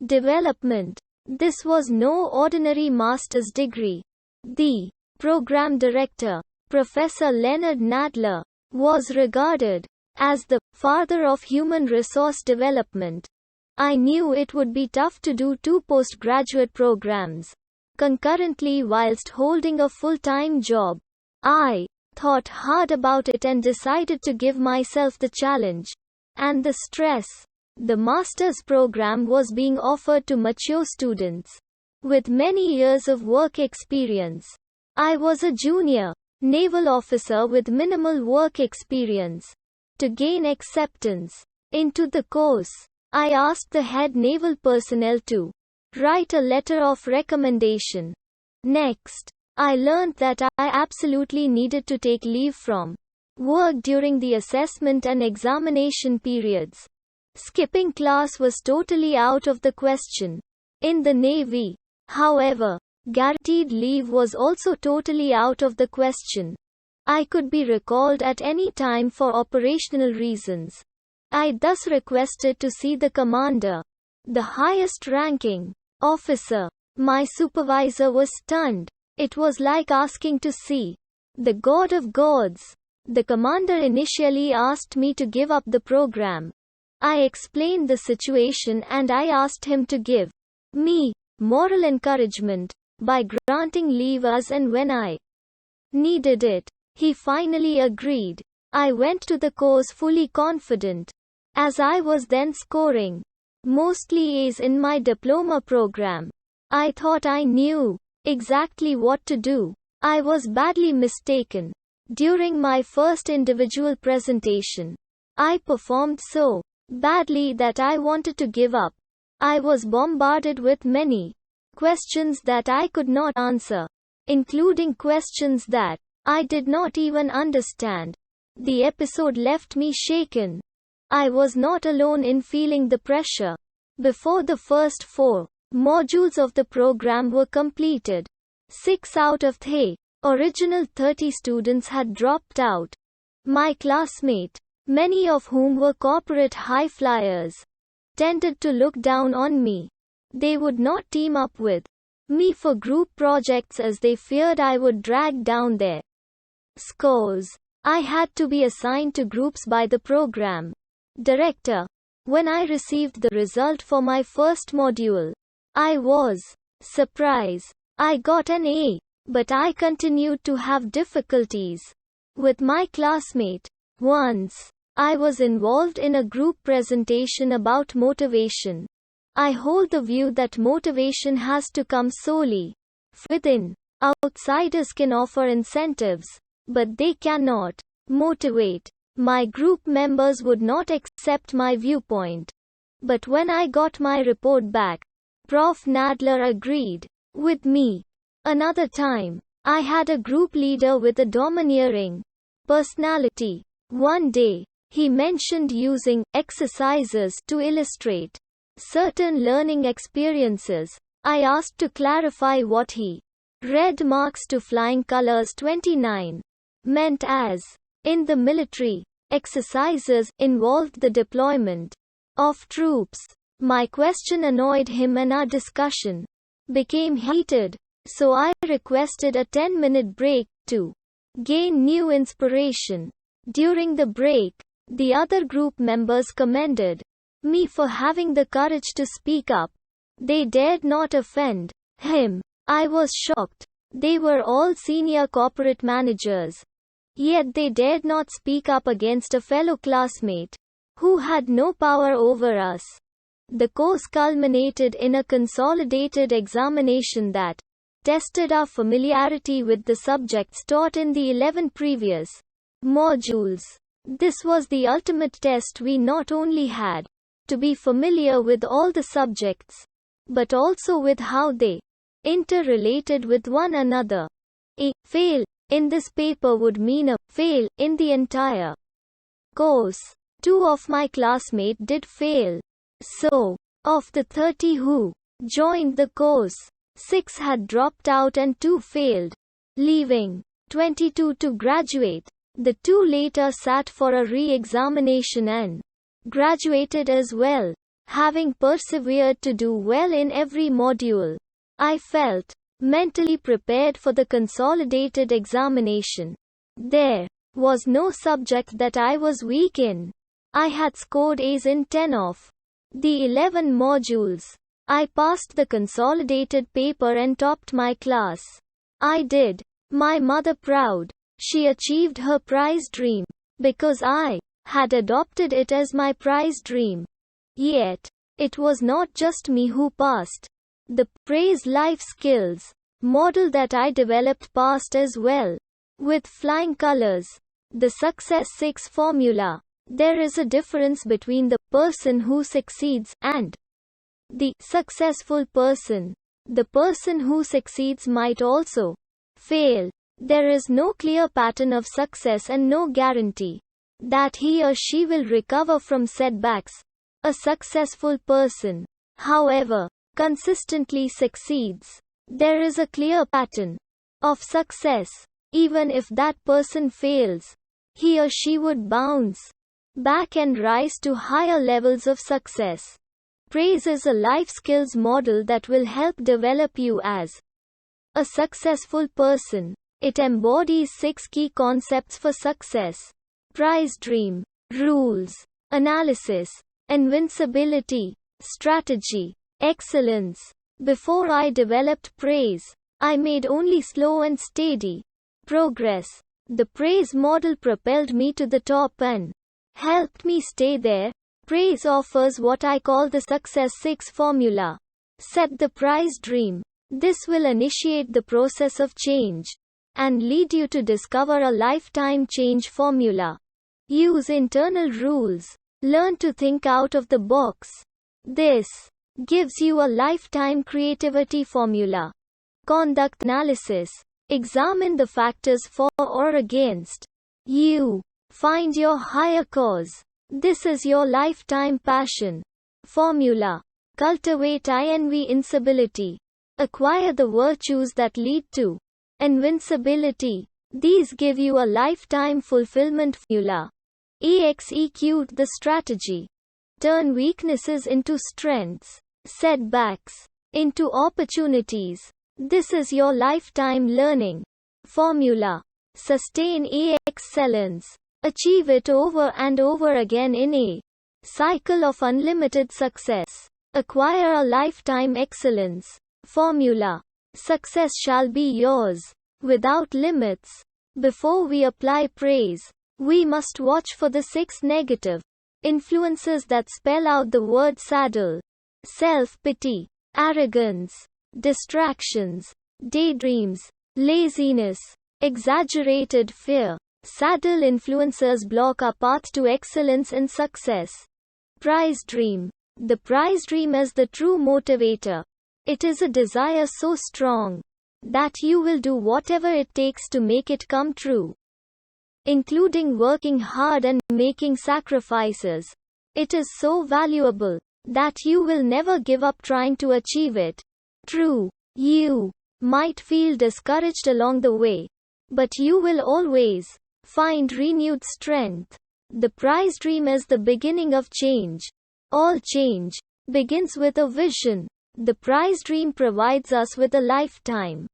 Development. This was no ordinary master's degree. The program director, Professor Leonard Nadler, was regarded as the father of human resource development. I knew it would be tough to do 2 postgraduate programs concurrently whilst holding a full-time job. I thought hard about it and decided to give myself the challenge and the stress. The master's program was being offered to mature students with many years of work experience. I was a junior naval officer with minimal work experience. To gain acceptance into the course, I asked the head naval personnel to write a letter of recommendation. Next, I learned that I absolutely needed to take leave from work during the assessment and examination periods. Skipping class was totally out of the question. In the Navy, however, guaranteed leave was also totally out of the question. I could be recalled at any time for operational reasons. I thus requested to see the commander, the highest ranking officer. My supervisor was stunned. It was like asking to see the God of gods. The commander initially asked me to give up the program. I explained the situation and I asked him to give me moral encouragement by granting leave as and when I needed it. He finally agreed. I went to the course fully confident, as I was then scoring mostly A's in my diploma program. I thought I knew exactly what to do. I was badly mistaken. During my first individual presentation, I performed so badly that I wanted to give up. I was bombarded with many questions that I could not answer, including questions that I did not even understand. The episode left me shaken. I was not alone in feeling the pressure. Before the first 4 modules of the program were completed, 6 out of the original 30 students had dropped out. My classmate, many of whom were corporate high flyers, tended to look down on me. They would not team up with me for group projects as they feared I would drag down their scores. I had to be assigned to groups by the program director. When I received the result for my first module, I was surprised. I got an A, but I continued to have difficulties with my classmate. Once, I was involved in a group presentation about motivation. I hold the view that motivation has to come solely within. Outsiders can offer incentives, but they cannot motivate. My group members would not accept my viewpoint. But when I got my report back, Prof. Nadler agreed with me. Another time, I had a group leader with a domineering personality. One day, he mentioned using exercises to illustrate certain learning experiences. I asked to clarify what he read marks to flying colors 29 meant as. In the military, exercises involved the deployment of troops. My question annoyed him and our discussion became heated, so I requested a 10-minute break to gain new inspiration. During the break, the other group members commended me for having the courage to speak up. They dared not offend him. I was shocked. They were all senior corporate managers. Yet they dared not speak up against a fellow classmate who had no power over us. The course culminated in a consolidated examination that tested our familiarity with the subjects taught in the 11 previous modules. This was the ultimate test. We not only had to be familiar with all the subjects, but also with how they interrelated with one another. A fail in this paper would mean a fail in the entire course. 2 of my classmates did fail. So, of the 30 who joined the course, 6 had dropped out and 2 failed, leaving 22 to graduate. The 2 later sat for a re-examination and graduated as well, having persevered to do well in every module. I felt mentally prepared for the consolidated examination. There was no subject that I was weak in. I had scored A's in 10 of the 11 modules. I passed the consolidated paper and topped my class. I did my mother proud. She achieved her prize dream because I had adopted it as my prize dream. Yet, it was not just me who passed. The Praise Life Skills model that I developed passed as well. With flying colors. The Success 6 formula. There is a difference between the person who succeeds and the successful person. The person who succeeds might also fail. There is no clear pattern of success and no guarantee that he or she will recover from setbacks. A successful person, however, consistently succeeds. There is a clear pattern of success. Even if that person fails, he or she would bounce back and rise to higher levels of success. Praise is a life skills model that will help develop you as a successful person. It embodies 6 key concepts for success: prize dream, rules, analysis, invincibility, strategy, excellence. Before I developed praise, I made only slow and steady progress. The praise model propelled me to the top and helped me stay there. Praise offers what I call the Success 6 formula. Set the prize dream. This will initiate the process of change and lead you to discover a lifetime change formula. Use internal rules. Learn to think out of the box. This gives you a lifetime creativity formula. Conduct analysis. Examine the factors for or against you. Find your higher cause. This is your lifetime passion. Formula. Cultivate invincibility. Acquire the virtues that lead to invincibility. These give you a lifetime fulfillment formula. Execute the strategy. Turn weaknesses into strengths. Setbacks into opportunities. This is your lifetime learning formula. Sustain a excellence. Achieve it over and over again in a cycle of unlimited success. Acquire a lifetime excellence formula. Success shall be yours without limits. Before we apply praise, we must watch for the 6 negative influences that spell out the word saddle: self-pity, arrogance, distractions, daydreams, laziness, exaggerated fear. Saddle influences block our path to excellence and success. Prize dream. The prize dream is the true motivator. It is a desire so strong that you will do whatever it takes to make it come true, including working hard and making sacrifices. It is so valuable that you will never give up trying to achieve it. True, you might feel discouraged along the way, but you will always find renewed strength. The prize dream is the beginning of change. All change begins with a vision. The prize dream provides us with a lifetime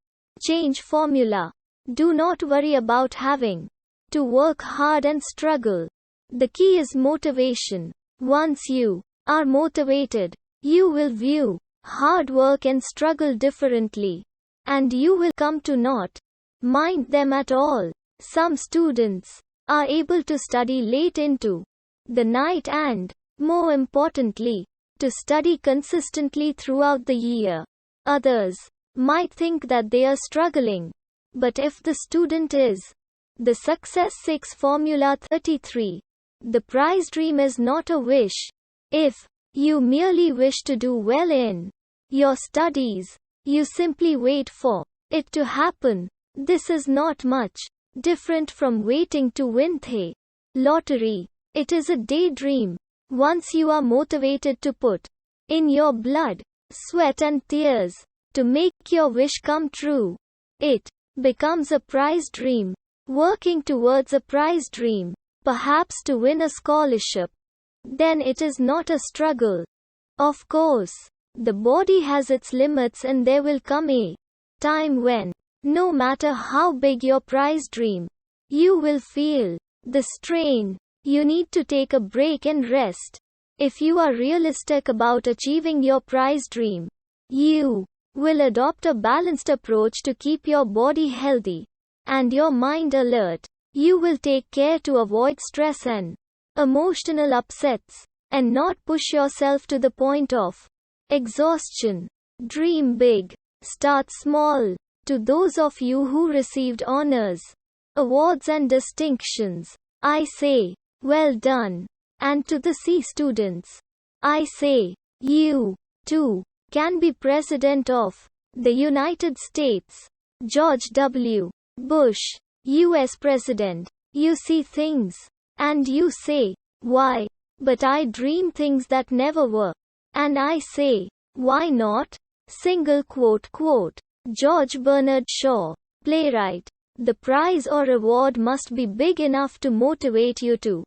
change formula. Do not worry about having to work hard and struggle. The key is motivation. Once you are motivated, you will view hard work and struggle differently, and you will come to not mind them at all. Some students are able to study late into the night and, more importantly, to study consistently throughout the year. Others might think that they are struggling. But if the student is the Success 6 Formula 33, the prize dream is not a wish. If you merely wish to do well in your studies, you simply wait for it to happen. This is not much different from waiting to win the lottery. It is a daydream. Once you are motivated to put in your blood, sweat and tears to make your wish come true, it becomes a prize dream. Working towards a prize dream, perhaps to win a scholarship, then it is not a struggle. Of course, the body has its limits, and there will come a time when, no matter how big your prize dream, you will feel the strain. You need to take a break and rest. If you are realistic about achieving your prize dream, you will adopt a balanced approach to keep your body healthy and your mind alert. You will take care to avoid stress and emotional upsets, and not push yourself to the point of exhaustion. Dream big. Start small. To those of you who received honors, awards and distinctions, I say, well done. And to the C students, I say, you, too, can be President of the United States. George W. Bush, US President. You see things, and you say, why? But I dream things that never were. And I say, why not? Single quote. George Bernard Shaw, playwright. The prize or reward must be big enough to motivate you to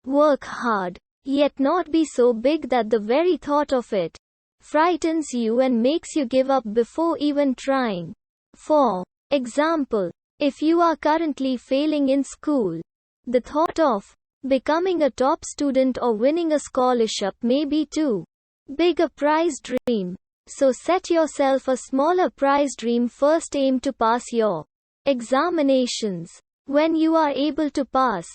work hard, yet not be so big that the very thought of it frightens you and makes you give up before even trying. For example, if you are currently failing in school, the thought of becoming a top student or winning a scholarship may be too big a prize dream. So set yourself a smaller prize dream first. Aim to pass your examinations. When you are able to pass,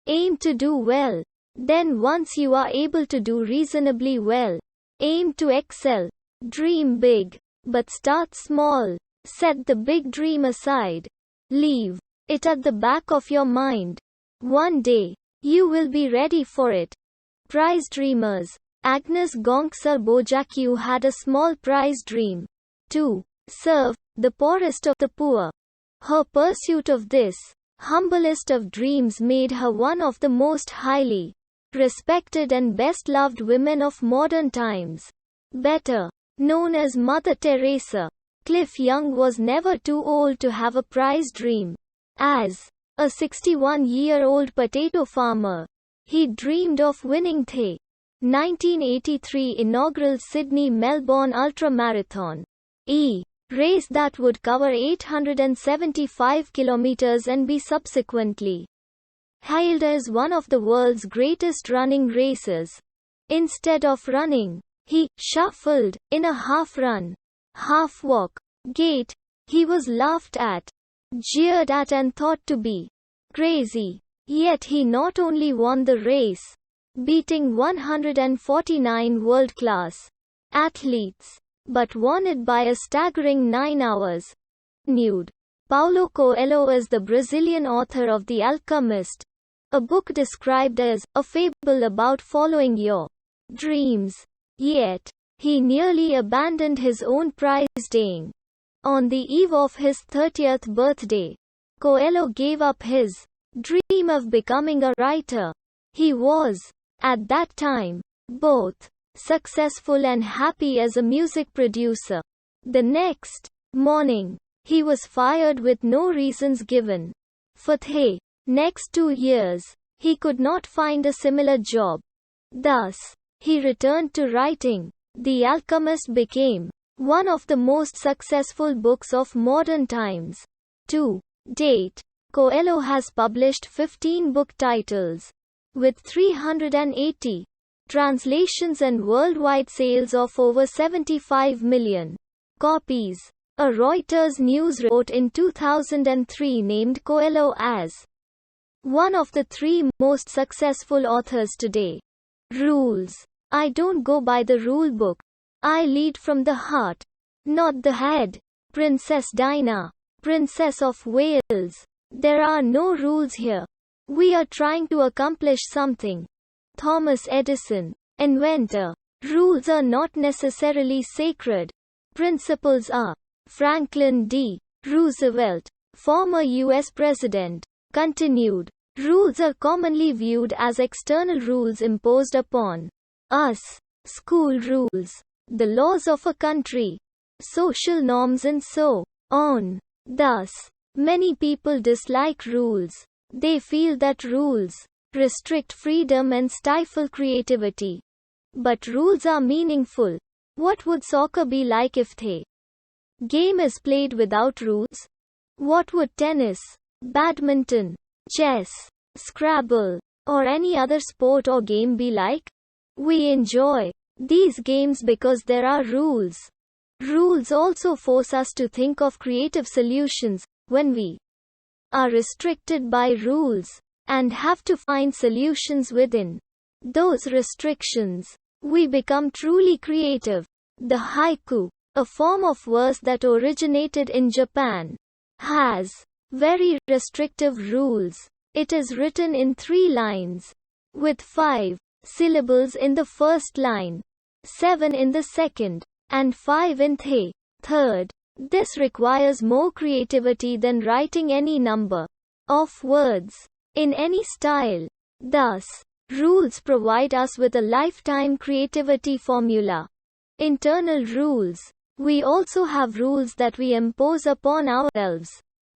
aim to do well. Then once you are able to do reasonably well, aim to excel. Dream big, but start small. Set the big dream aside. Leave it at the back of your mind. One day, you will be ready for it. Prize dreamers. Agnes Gonçalves had a small prize dream: to serve the poorest of the poor. Her pursuit of this humblest of dreams made her one of the most highly respected and best-loved women of modern times. Better known as Mother Teresa, Cliff Young was never too old to have a prize dream. As a 61-year-old potato farmer, he dreamed of winning the 1983 inaugural Sydney-Melbourne ultramarathon. He race that would cover 875 kilometers and be subsequently hailed as one of the world's greatest running races. Instead of running, he shuffled in a half-run, half-walk gait. He was laughed at, jeered at and thought to be crazy. Yet he not only won the race, beating 149 world-class athletes, but won it by a staggering 9 hours. Nude. Paulo Coelho is the Brazilian author of The Alchemist, a book described as a fable about following your dreams. Yet, he nearly abandoned his own prize dying. On the eve of his 30th birthday, Coelho gave up his dream of becoming a writer. He was, at that time, both successful and happy as a music producer. The next morning, he was fired with no reasons given. For the next 2 years, he could not find a similar job. Thus, he returned to writing. The Alchemist became one of the most successful books of modern times. To date, Coelho has published 15 book titles, with 380 translations and worldwide sales of over 75 million copies. A Reuters news report in 2003 named Coelho as one of the 3 most successful authors today. Rules. I don't go by the rule book. I lead from the heart, not the head. Princess Diana, Princess of Wales. There are no rules here. We are trying to accomplish something. Thomas Edison, inventor. Rules are not necessarily sacred. Principles are. Franklin D. Roosevelt, former U.S. President, continued. Rules are commonly viewed as external rules imposed upon us. School rules, the laws of a country, social norms and so on. Thus, many people dislike rules. They feel that rules restrict freedom and stifle creativity. But rules are meaningful. What would soccer be like if the game is played without rules? What would tennis, badminton, chess, Scrabble, or any other sport or game be like? We enjoy these games because there are rules. Rules also force us to think of creative solutions when we are restricted by rules and have to find solutions within those restrictions. We become truly creative. The haiku, a form of verse that originated in Japan, has very restrictive rules. It is written in 3 lines, with 5 syllables in the first line, 7 in the second, and 5 in the third. This requires more creativity than writing any number of words in any style. Thus, rules provide us with a lifetime creativity formula. Internal rules. We also have rules that we impose upon ourselves.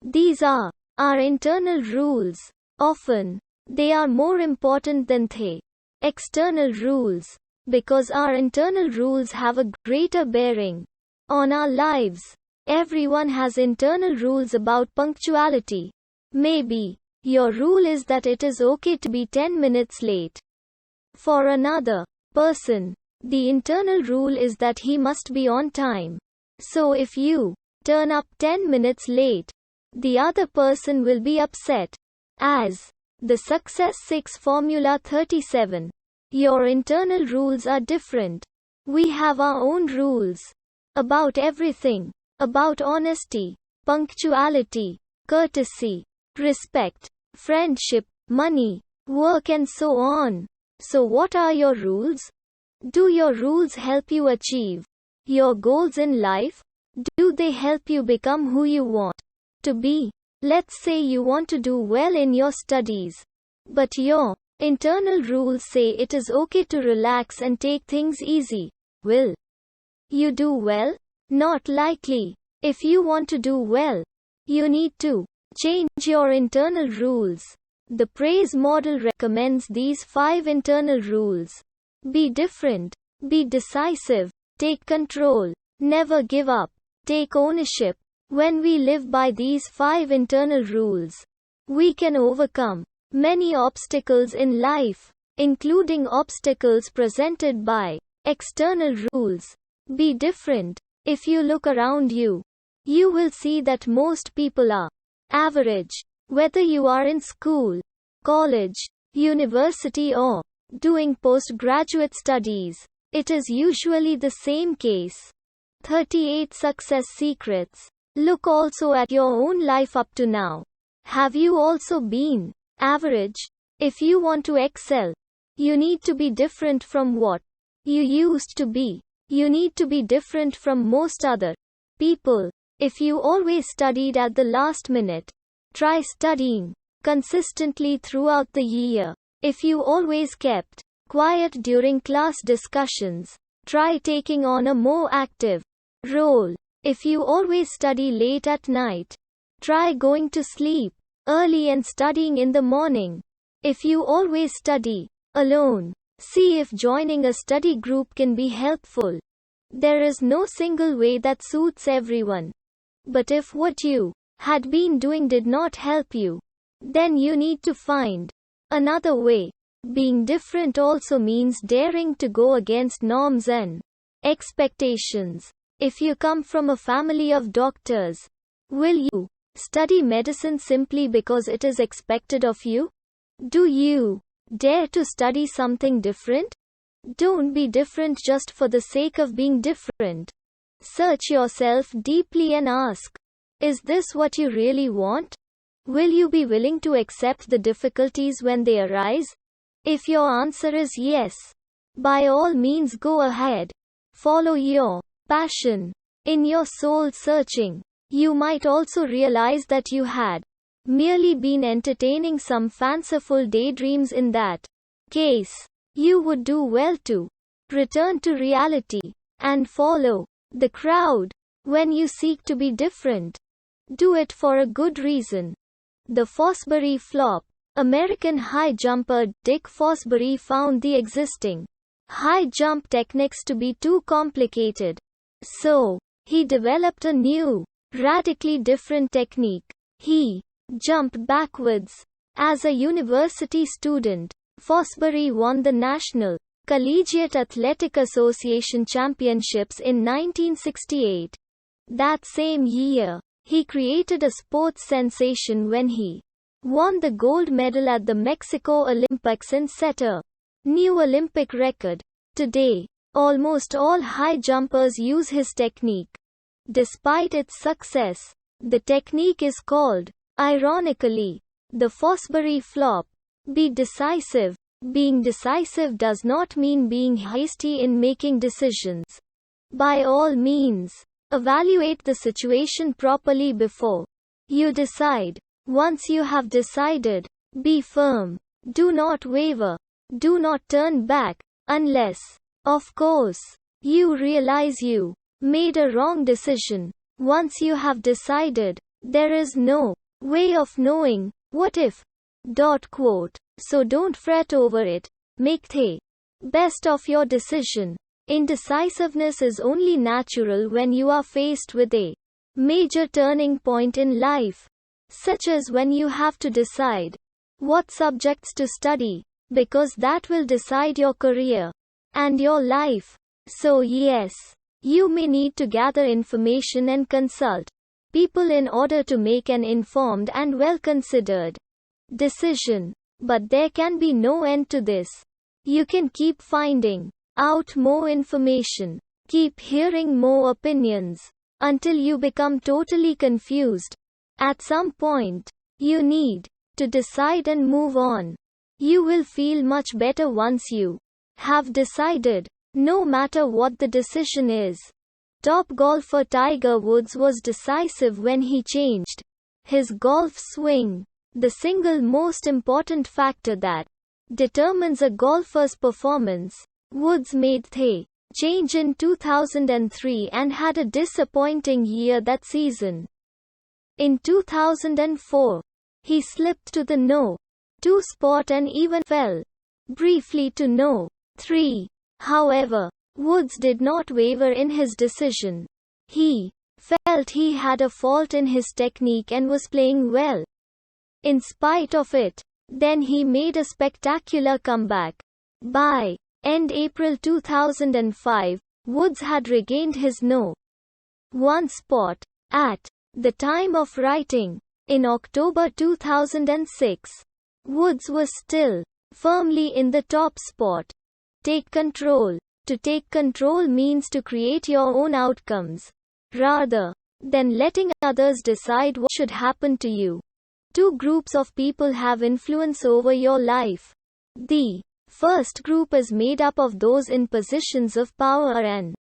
These are our internal rules. Often, they are more important than the external rules, because our internal rules have a greater bearing on our lives. Everyone has internal rules about punctuality. Maybe your rule is that it is okay to be 10 minutes late. For another person, the internal rule is that he must be on time. So if you turn up 10 minutes late, the other person will be upset. As the Success 6 Formula 37, your internal rules are different. We have our own rules about everything, about honesty, punctuality, courtesy, respect, friendship, money, work and so on. So what are your rules? Do your rules help you achieve your goals in life? Do they help you become who you want to be? Let's say you want to do well in your studies, but your internal rules say it is okay to relax and take things easy. Will you do well? Not likely. If you want to do well, you need to change your internal rules. The praise model recommends these 5 internal rules. Be different. Be decisive. Take control. Never give up. Take ownership. When we live by these 5 internal rules, we can overcome many obstacles in life, including obstacles presented by external rules. Be different. If you look around you, you will see that most people are average. Whether you are in school, college, university, or doing postgraduate studies, it is usually the same case. 38 Success Secrets. Look also at your own life up to now. Have you also been average? If you want to excel, you need to be different from what you used to be. You need to be different from most other people. If you always studied at the last minute, try studying consistently throughout the year. If you always kept quiet during class discussions, try taking on a more active role. If you always study late at night, try going to sleep early and studying in the morning. If you always study alone, see if joining a study group can be helpful. There is no single way that suits everyone. But if what you had been doing did not help you, then you need to find another way. Being different also means daring to go against norms and expectations. If you come from a family of doctors, will you study medicine simply because it is expected of you? Do you dare to study something different? Don't be different just for the sake of being different. Search yourself deeply and ask, is this what you really want? Will you be willing to accept the difficulties when they arise? If your answer is yes, by all means go ahead. Follow your passion. In your soul searching, you might also realize that you had merely been entertaining some fanciful daydreams. In that case, you would do well to return to reality and follow the crowd. When you seek to be different, do it for a good reason. The Fosbury Flop. American high jumper Dick Fosbury found the existing high jump techniques to be too complicated. So, he developed a new, radically different technique. He jumped backwards. As a university student, Fosbury won the National Collegiate Athletic Association Championships in 1968. That same year, he created a sports sensation when he won the gold medal at the Mexico Olympics and set a new Olympic record. Today, almost all high jumpers use his technique. Despite its success, the technique is called, ironically, the Fosbury Flop. Be decisive. Being decisive does not mean being hasty in making decisions. By all means, evaluate the situation properly before you decide. Once you have decided, be firm. Do not waver. Do not turn back, unless, of course, you realize you made a wrong decision. Once you have decided, there is no way of knowing what if. So don't fret over it. Make the best of your decision. Indecisiveness is only natural when you are faced with a major turning point in life, such as when you have to decide what subjects to study, because that will decide your career and your life. So yes, you may need to gather information and consult people in order to make an informed and well-considered decision. But there can be no end to this. You can keep finding out more information, keep hearing more opinions, until you become totally confused. At some point, you need to decide and move on. You will feel much better once you have decided, no matter what the decision is. Top golfer Tiger Woods was decisive when he changed his golf swing. The single most important factor that determines a golfer's performance. Woods made the change in 2003 and had a disappointing year that season. In 2004, he slipped to the No. 2 spot and even fell briefly to No. 3. However, Woods did not waver in his decision. He felt he had a fault in his technique and was playing well. In spite of it, then he made a spectacular comeback. By end April 2005, Woods had regained his No. 1 spot. At the time of writing, in October 2006, Woods was still firmly in the top spot. Take control. To take control means to create your own outcomes, rather than letting others decide what should happen to you. Two groups of people have influence over your life. The first group is made up of those in positions of power and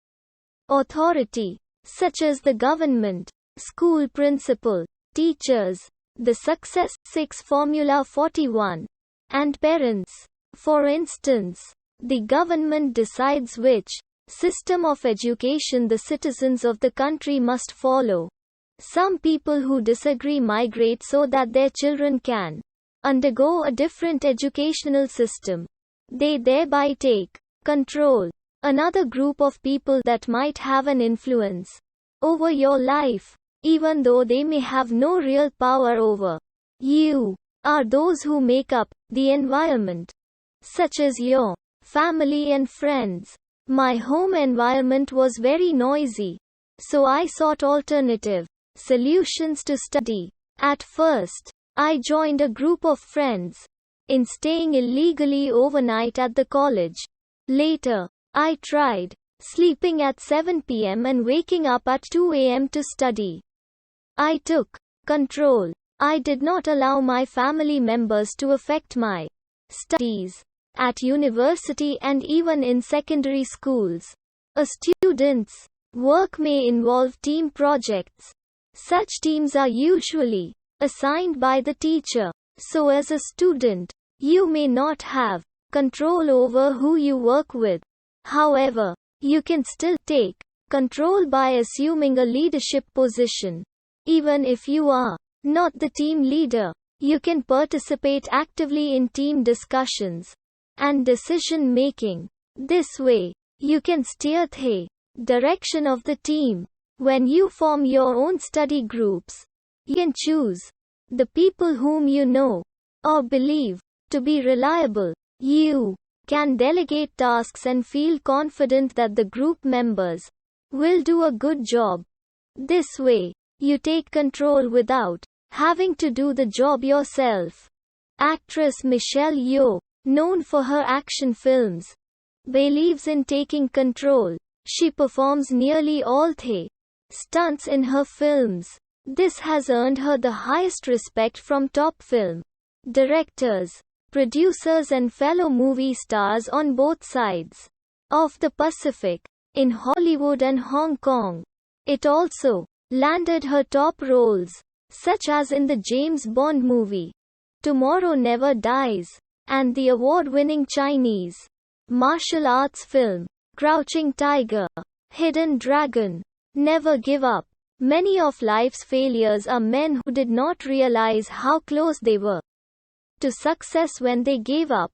authority, such as the government, school principal, teachers, the Success 6 Formula 41, and parents. For instance, the government decides which system of education the citizens of the country must follow. Some people who disagree migrate so that their children can undergo a different educational system. They thereby take control. Another group of people that might have an influence over your life, even though they may have no real power over you, are those who make up the environment, such as your family and friends. My home environment was very noisy, so I sought alternative solutions to study. At first, I joined a group of friends in staying illegally overnight at the college. Later, I tried sleeping at 7 p.m. and waking up at 2 a.m. to study. I took control. I did not allow my family members to affect my studies. At university and even in secondary schools, a student's work may involve team projects. Such teams are usually assigned by the teacher, so as a student, you may not have control over who you work with. However, you can still take control by assuming a leadership position. Even if you are not the team leader, you can participate actively in team discussions and decision making. This way, you can steer the direction of the team. When you form your own study groups, you can choose the people whom you know or believe to be reliable. You can delegate tasks and feel confident that the group members will do a good job. This way, you take control without having to do the job yourself. Actress Michelle Yeoh, known for her action films, believes in taking control. She performs nearly all the stunts in her films. This has earned her the highest respect from top film directors, producers and fellow movie stars on both sides of the Pacific, in Hollywood and Hong Kong. It also landed her top roles, such as in the James Bond movie Tomorrow Never Dies, and the award-winning Chinese martial arts film Crouching Tiger, Hidden Dragon. Never give up. Many of life's failures are men who did not realize how close they were to success when they gave up.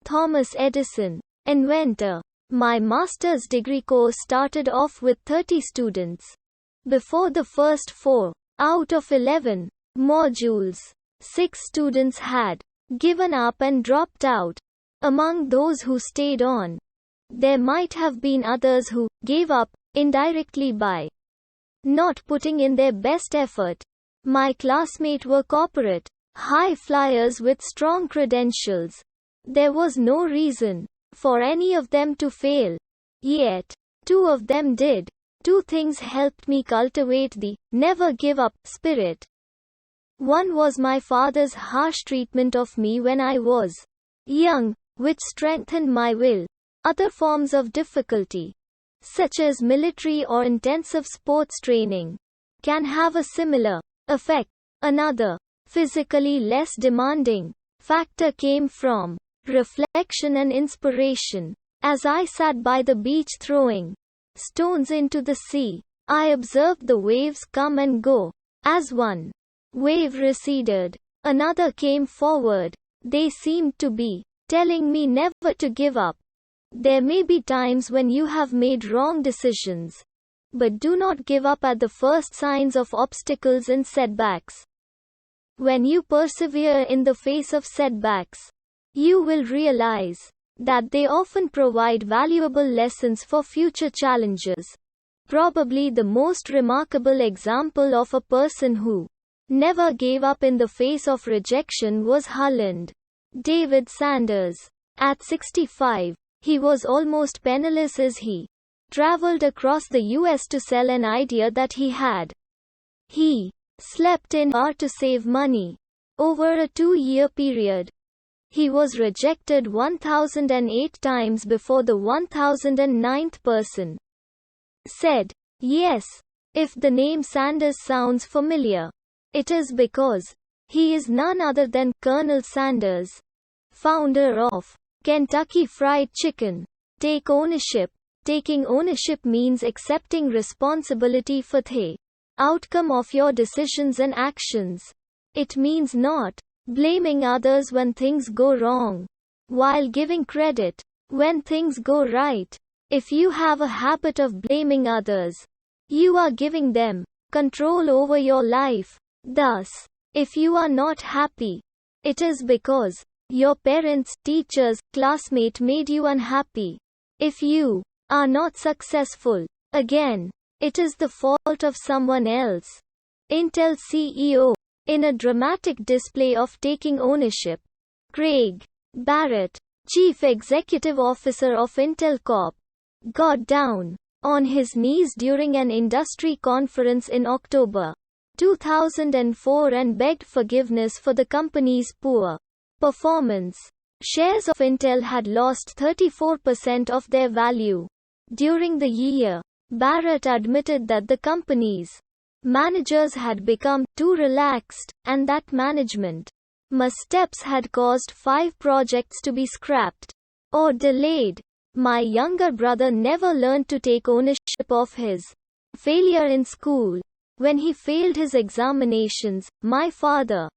Thomas Edison, inventor. My master's degree course started off with 30 students. Before the first 4 out of 11 modules, 6 students had given up and dropped out. Among those who stayed on, there might have been others who gave up indirectly by not putting in their best effort. My classmates were corporate high flyers with strong credentials. There was no reason for any of them to fail. Yet, 2 of them did. 2 things helped me cultivate the never give up spirit. One was my father's harsh treatment of me when I was young, which strengthened my will. Other forms of difficulty, such as military or intensive sports training, can have a similar effect. Another, physically less demanding factor came from reflection and inspiration. As I sat by the beach throwing stones into the sea, I observed the waves come and go. As one wave receded, another came forward. They seemed to be telling me never to give up. There may be times when you have made wrong decisions, But do not give up at the first signs of obstacles and setbacks. When you persevere in the face of setbacks, you will realize that they often provide valuable lessons for future challenges. Probably the most remarkable example of a person who never gave up in the face of rejection was Holland. David Sanders. At 65, he was almost penniless as he traveled across the US to sell an idea that he had. He slept in a bar to save money. Over a 2-year period, he was rejected 1,008 times before the 1,009th person said yes. If the name Sanders sounds familiar, it is because he is none other than Colonel Sanders, founder of Kentucky Fried Chicken. Take ownership. Taking ownership means accepting responsibility for the outcome of your decisions and actions. It means not blaming others when things go wrong, while giving credit when things go right. If you have a habit of blaming others, you are giving them control over your life. Thus, if you are not happy, it is because your parents, teachers, classmate made you unhappy. If you are not successful, again, it is the fault of someone else. Intel CEO. In a dramatic display of taking ownership, Craig Barrett, Chief Executive Officer of Intel Corp, got down on his knees during an industry conference in October 2004 and begged forgiveness for the company's poor performance. Shares of Intel had lost 34% of their value during the year. Barrett admitted that the company's managers had become too relaxed, and that management missteps had caused 5 projects to be scrapped or delayed. My younger brother never learned to take ownership of his failure in school. When he failed his examinations, my father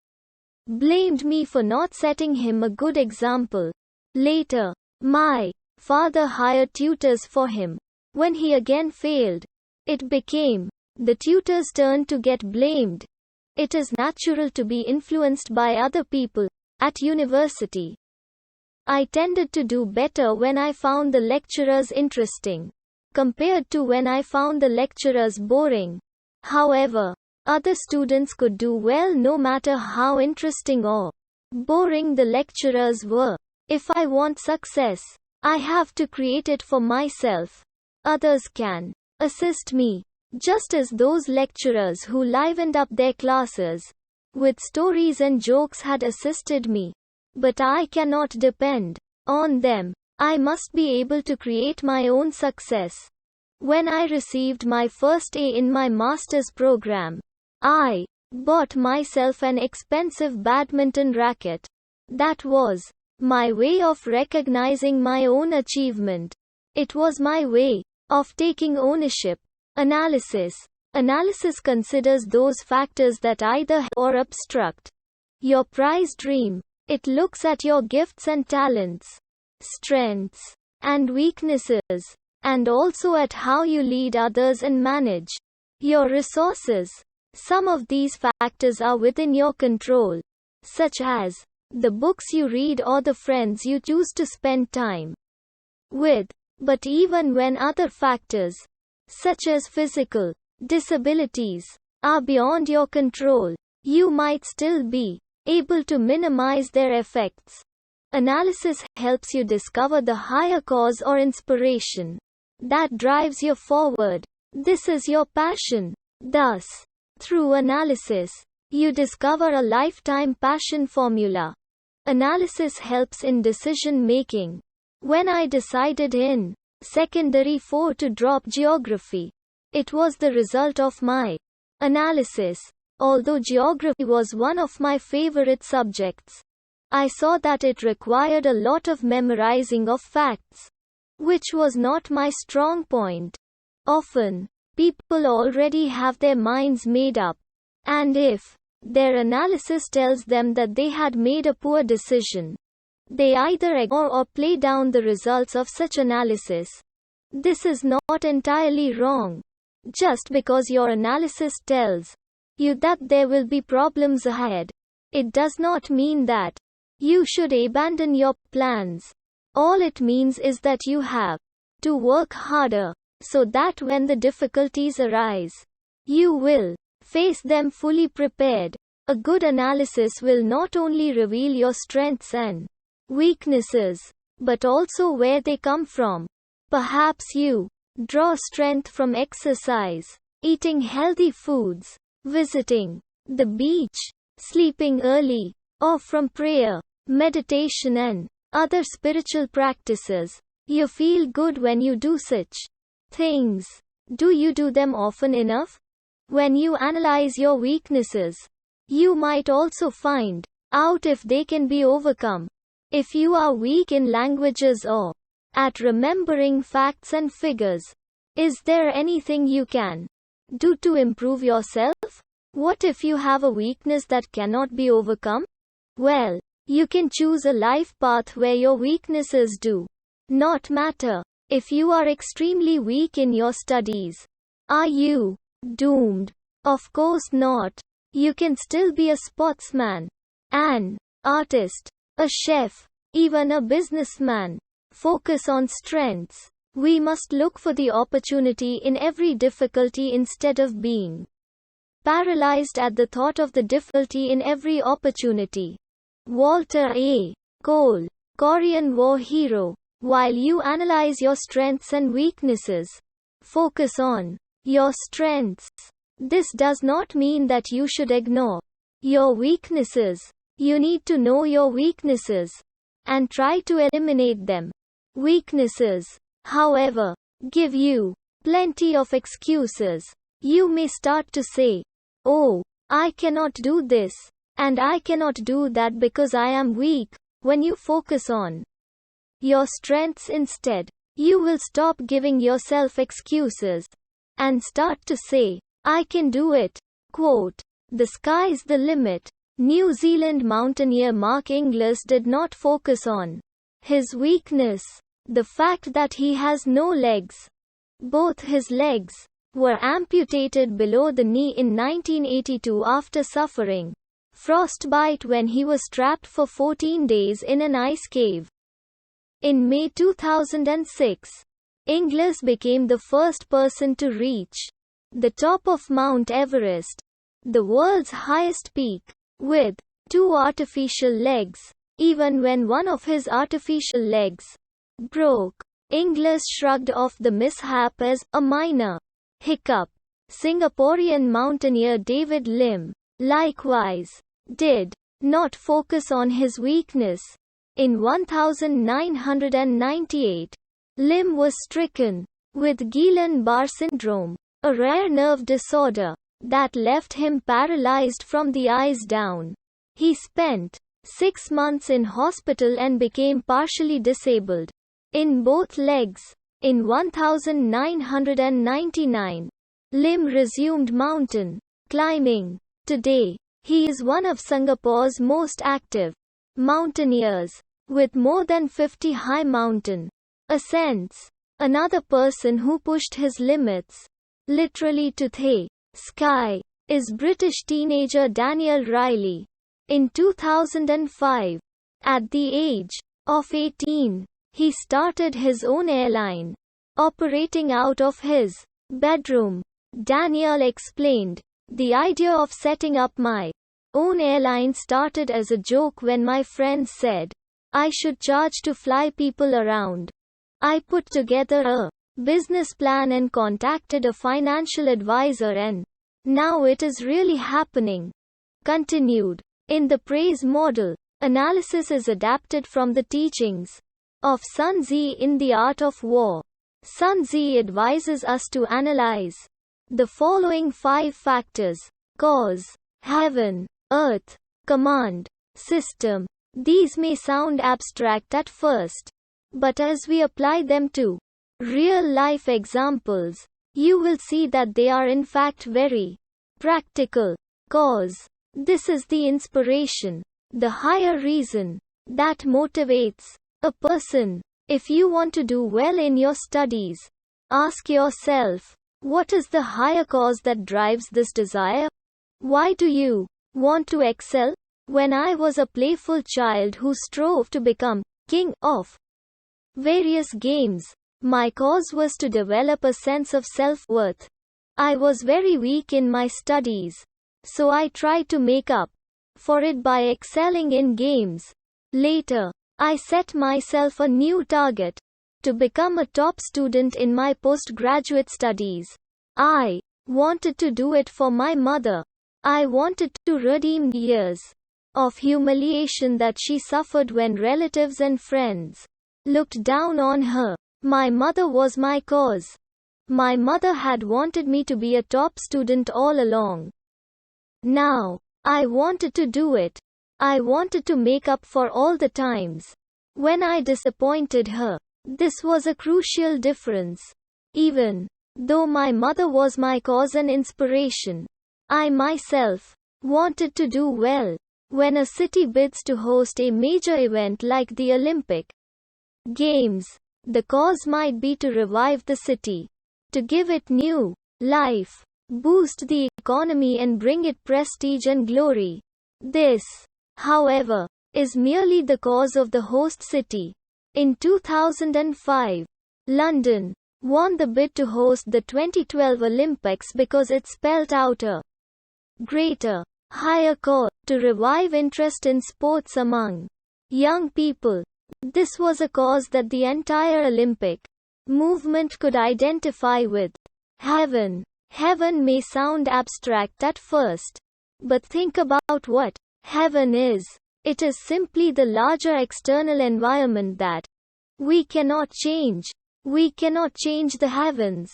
blamed me for not setting him a good example. Later, my father hired tutors for him. When he again failed, it became the tutor's turn to get blamed. It is natural to be influenced by other people. At university, I tended to do better when I found the lecturers interesting, compared to when I found the lecturers boring. However, other students could do well no matter how interesting or boring the lecturers were. If I want success, I have to create it for myself. Others can assist me, just as those lecturers who livened up their classes with stories and jokes had assisted me. But I cannot depend on them. I must be able to create my own success. When I received my first A in my master's program, I bought myself an expensive badminton racket. That was my way of recognizing my own achievement. It was my way of taking ownership. Analysis. Analysis considers those factors that either or obstruct your prize dream. It looks at your gifts and talents, strengths and weaknesses, and also at how you lead others and manage your resources. Some of these factors are within your control, such as the books you read or the friends you choose to spend time with. But even when other factors, such as physical disabilities, are beyond your control, you might still be able to minimize their effects. Analysis helps you discover the higher cause or inspiration that drives you forward. This is your passion. Thus, through analysis, you discover a lifetime passion formula. Analysis helps in decision making. When I decided in secondary 4 to drop geography, it was the result of my analysis. Although geography was one of my favorite subjects, I saw that it required a lot of memorizing of facts, which was not my strong point. Often, people already have their minds made up, and if their analysis tells them that they had made a poor decision, they either ignore or play down the results of such analysis. This is not entirely wrong. Just because your analysis tells you that there will be problems ahead, it does not mean that you should abandon your plans. All it means is that you have to work harder, so that when the difficulties arise, you will face them fully prepared. A good analysis will not only reveal your strengths and weaknesses, but also where they come from. Perhaps you draw strength from exercise, eating healthy foods, visiting the beach, sleeping early, or from prayer, meditation, and other spiritual practices. You feel good when you do such things. Do you do them often enough? When you analyze your weaknesses, you might also find out if they can be overcome. If you are weak in languages or at remembering facts and figures, is there anything you can do to improve yourself? What if you have a weakness that cannot be overcome? Well, you can choose a life path where your weaknesses do not matter. If you are extremely weak in your studies, are you doomed? Of course not. You can still be a sportsman, an artist, a chef, even a businessman. Focus on strengths. We must look for the opportunity in every difficulty instead of being paralyzed at the thought of the difficulty in every opportunity. Walter A. Cole, Korean war hero. While you analyze your strengths and weaknesses, focus on your strengths. This does not mean that you should ignore your weaknesses. You need to know your weaknesses and try to eliminate them. Weaknesses, however, give you plenty of excuses. You may start to say, "Oh, I cannot do this, and I cannot do that because I am weak." When you focus on your strengths instead, you will stop giving yourself excuses and start to say, "I can do it." Quote, "The sky's the limit." New Zealand mountaineer Mark Inglis did not focus on his weakness, the fact that he has no legs. Both his legs were amputated below the knee in 1982 after suffering frostbite when he was trapped for 14 days in an ice cave. In May 2006, Inglis became the first person to reach the top of Mount Everest, the world's highest peak, with 2 artificial legs. Even when one of his artificial legs broke, Inglis shrugged off the mishap as a minor hiccup. Singaporean mountaineer David Lim, likewise, did not focus on his weakness. In 1998, Lim was stricken with Guillain-Barré syndrome, a rare nerve disorder that left him paralyzed from the eyes down. He spent 6 months in hospital and became partially disabled in both legs. In 1999, Lim resumed mountain climbing. Today, he is one of Singapore's most active mountaineers, with more than 50 high mountain ascents. Another person who pushed his limits, literally to the sky, is British teenager Daniel Riley. In 2005, at the age of 18, he started his own airline, operating out of his bedroom. Daniel explained, "The idea of setting up my own airline started as a joke when my friends said I should charge to fly people around. I put together a business plan and contacted a financial advisor, and now it is really happening." Continued. In the praise model, analysis is adapted from the teachings of Sun Tzu in The Art of War. Sun Tzu advises us to analyze the following 5 factors: cause, heaven, earth, command, system. These may sound abstract at first, but as we apply them to real-life examples, you will see that they are in fact very practical. Cause. This is the inspiration, the higher reason, that motivates a person. If you want to do well in your studies, ask yourself, What is the higher cause that drives this desire? Why do you want to excel? When I was a playful child who strove to become king of various games, my cause was to develop a sense of self-worth. I was very weak in my studies, so I tried to make up for it by excelling in games. Later, I set myself a new target: to become a top student in my postgraduate studies. I wanted to do it for my mother. I wanted to redeem the years of humiliation that she suffered when relatives and friends looked down on her. My mother was my cause. My mother had wanted me to be a top student all along. Now, I wanted to do it. I wanted to make up for all the times when I disappointed her. This was a crucial difference. Even though my mother was my cause and inspiration, I myself wanted to do well. When a city bids to host a major event like the Olympic Games, the cause might be to revive the city, to give it new life, boost the economy and bring it prestige and glory. This, however, is merely the cause of the host city. In 2005, London won the bid to host the 2012 Olympics because it spelled out a greater, higher cause to revive interest in sports among young people. This was a cause that the entire Olympic movement could identify with. Heaven. Heaven may sound abstract at first, but think about what heaven is. It is simply the larger external environment that we cannot change. We cannot change the heavens,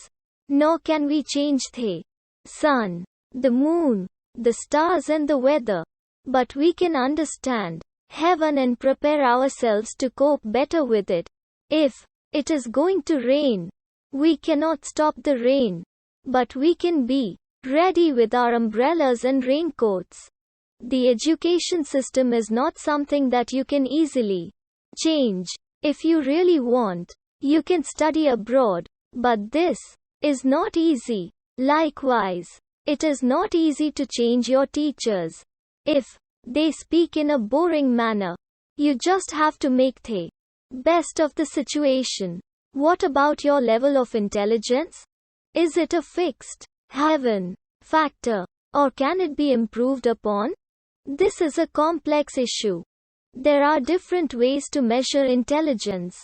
nor can we change the sun, the moon, the stars and the weather. But we can understand heaven and prepare ourselves to cope better with it. If it is going to rain, we cannot stop the rain, but we can be ready with our umbrellas and raincoats. The education system is not something that you can easily change. If you really want, you can study abroad, but this is not easy. Likewise, it is not easy to change your teachers. If they speak in a boring manner, you just have to make the best of the situation. What about your level of intelligence? Is it a fixed heaven factor, or can it be improved upon? This is a complex issue. There are different ways to measure intelligence: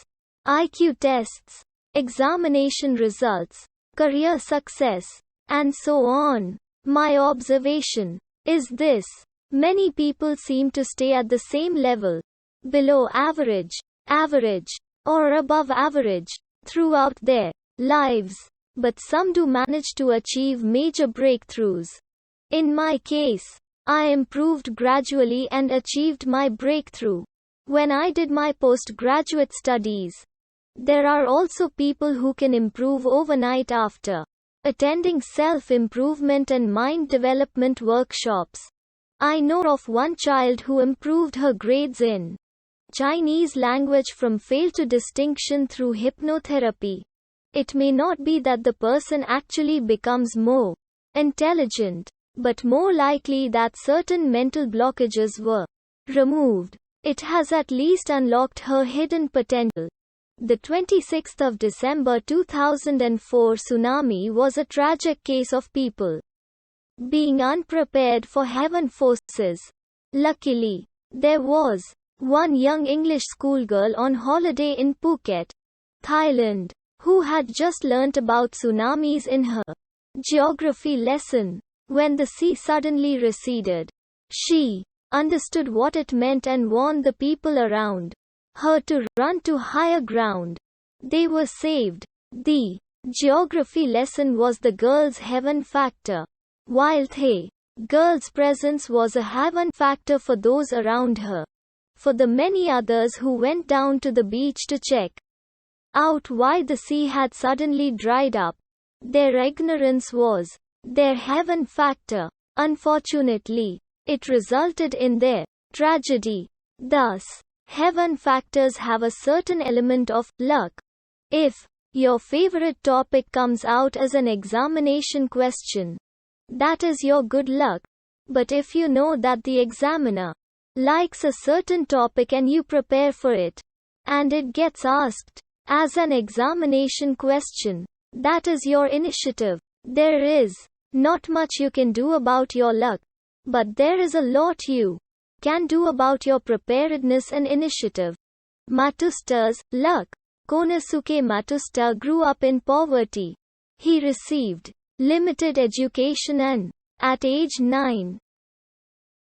IQ tests, examination results, career success, and so on. My observation is this: many people seem to stay at the same level, below average, average, or above average, throughout their lives, but some do manage to achieve major breakthroughs. In my case, I improved gradually and achieved my breakthrough when I did my postgraduate studies. There are also people who can improve overnight after attending self-improvement and mind development workshops. I know of one child who improved her grades in Chinese language from fail to distinction through hypnotherapy. It may not be that the person actually becomes more intelligent, but more likely that certain mental blockages were removed. It has at least unlocked her hidden potential. The 26th of December 2004 tsunami was a tragic case of people being unprepared for heaven forces. Luckily, there was one young English schoolgirl on holiday in Phuket, Thailand, who had just learnt about tsunamis in her geography lesson. When the sea suddenly receded, she understood what it meant and warned the people around her to run to higher ground. They were saved. The geography lesson was the girl's heaven factor, while the girl's presence was a heaven factor for those around her. For the many others who went down to the beach to check out why the sea had suddenly dried up, their ignorance was their heaven factor. Unfortunately, it resulted in their tragedy. Thus, heaven factors have a certain element of luck. If Your favorite topic comes out as an examination question. That is your good luck. But if you know that the examiner likes a certain topic and you prepare for it, and it gets asked as an examination question, that is your initiative. There is not much you can do about your luck, but there is a lot you can do about your preparedness and initiative. Matsusta's luck. Konosuke Matsusta grew up in poverty. He received limited education and, at age 9,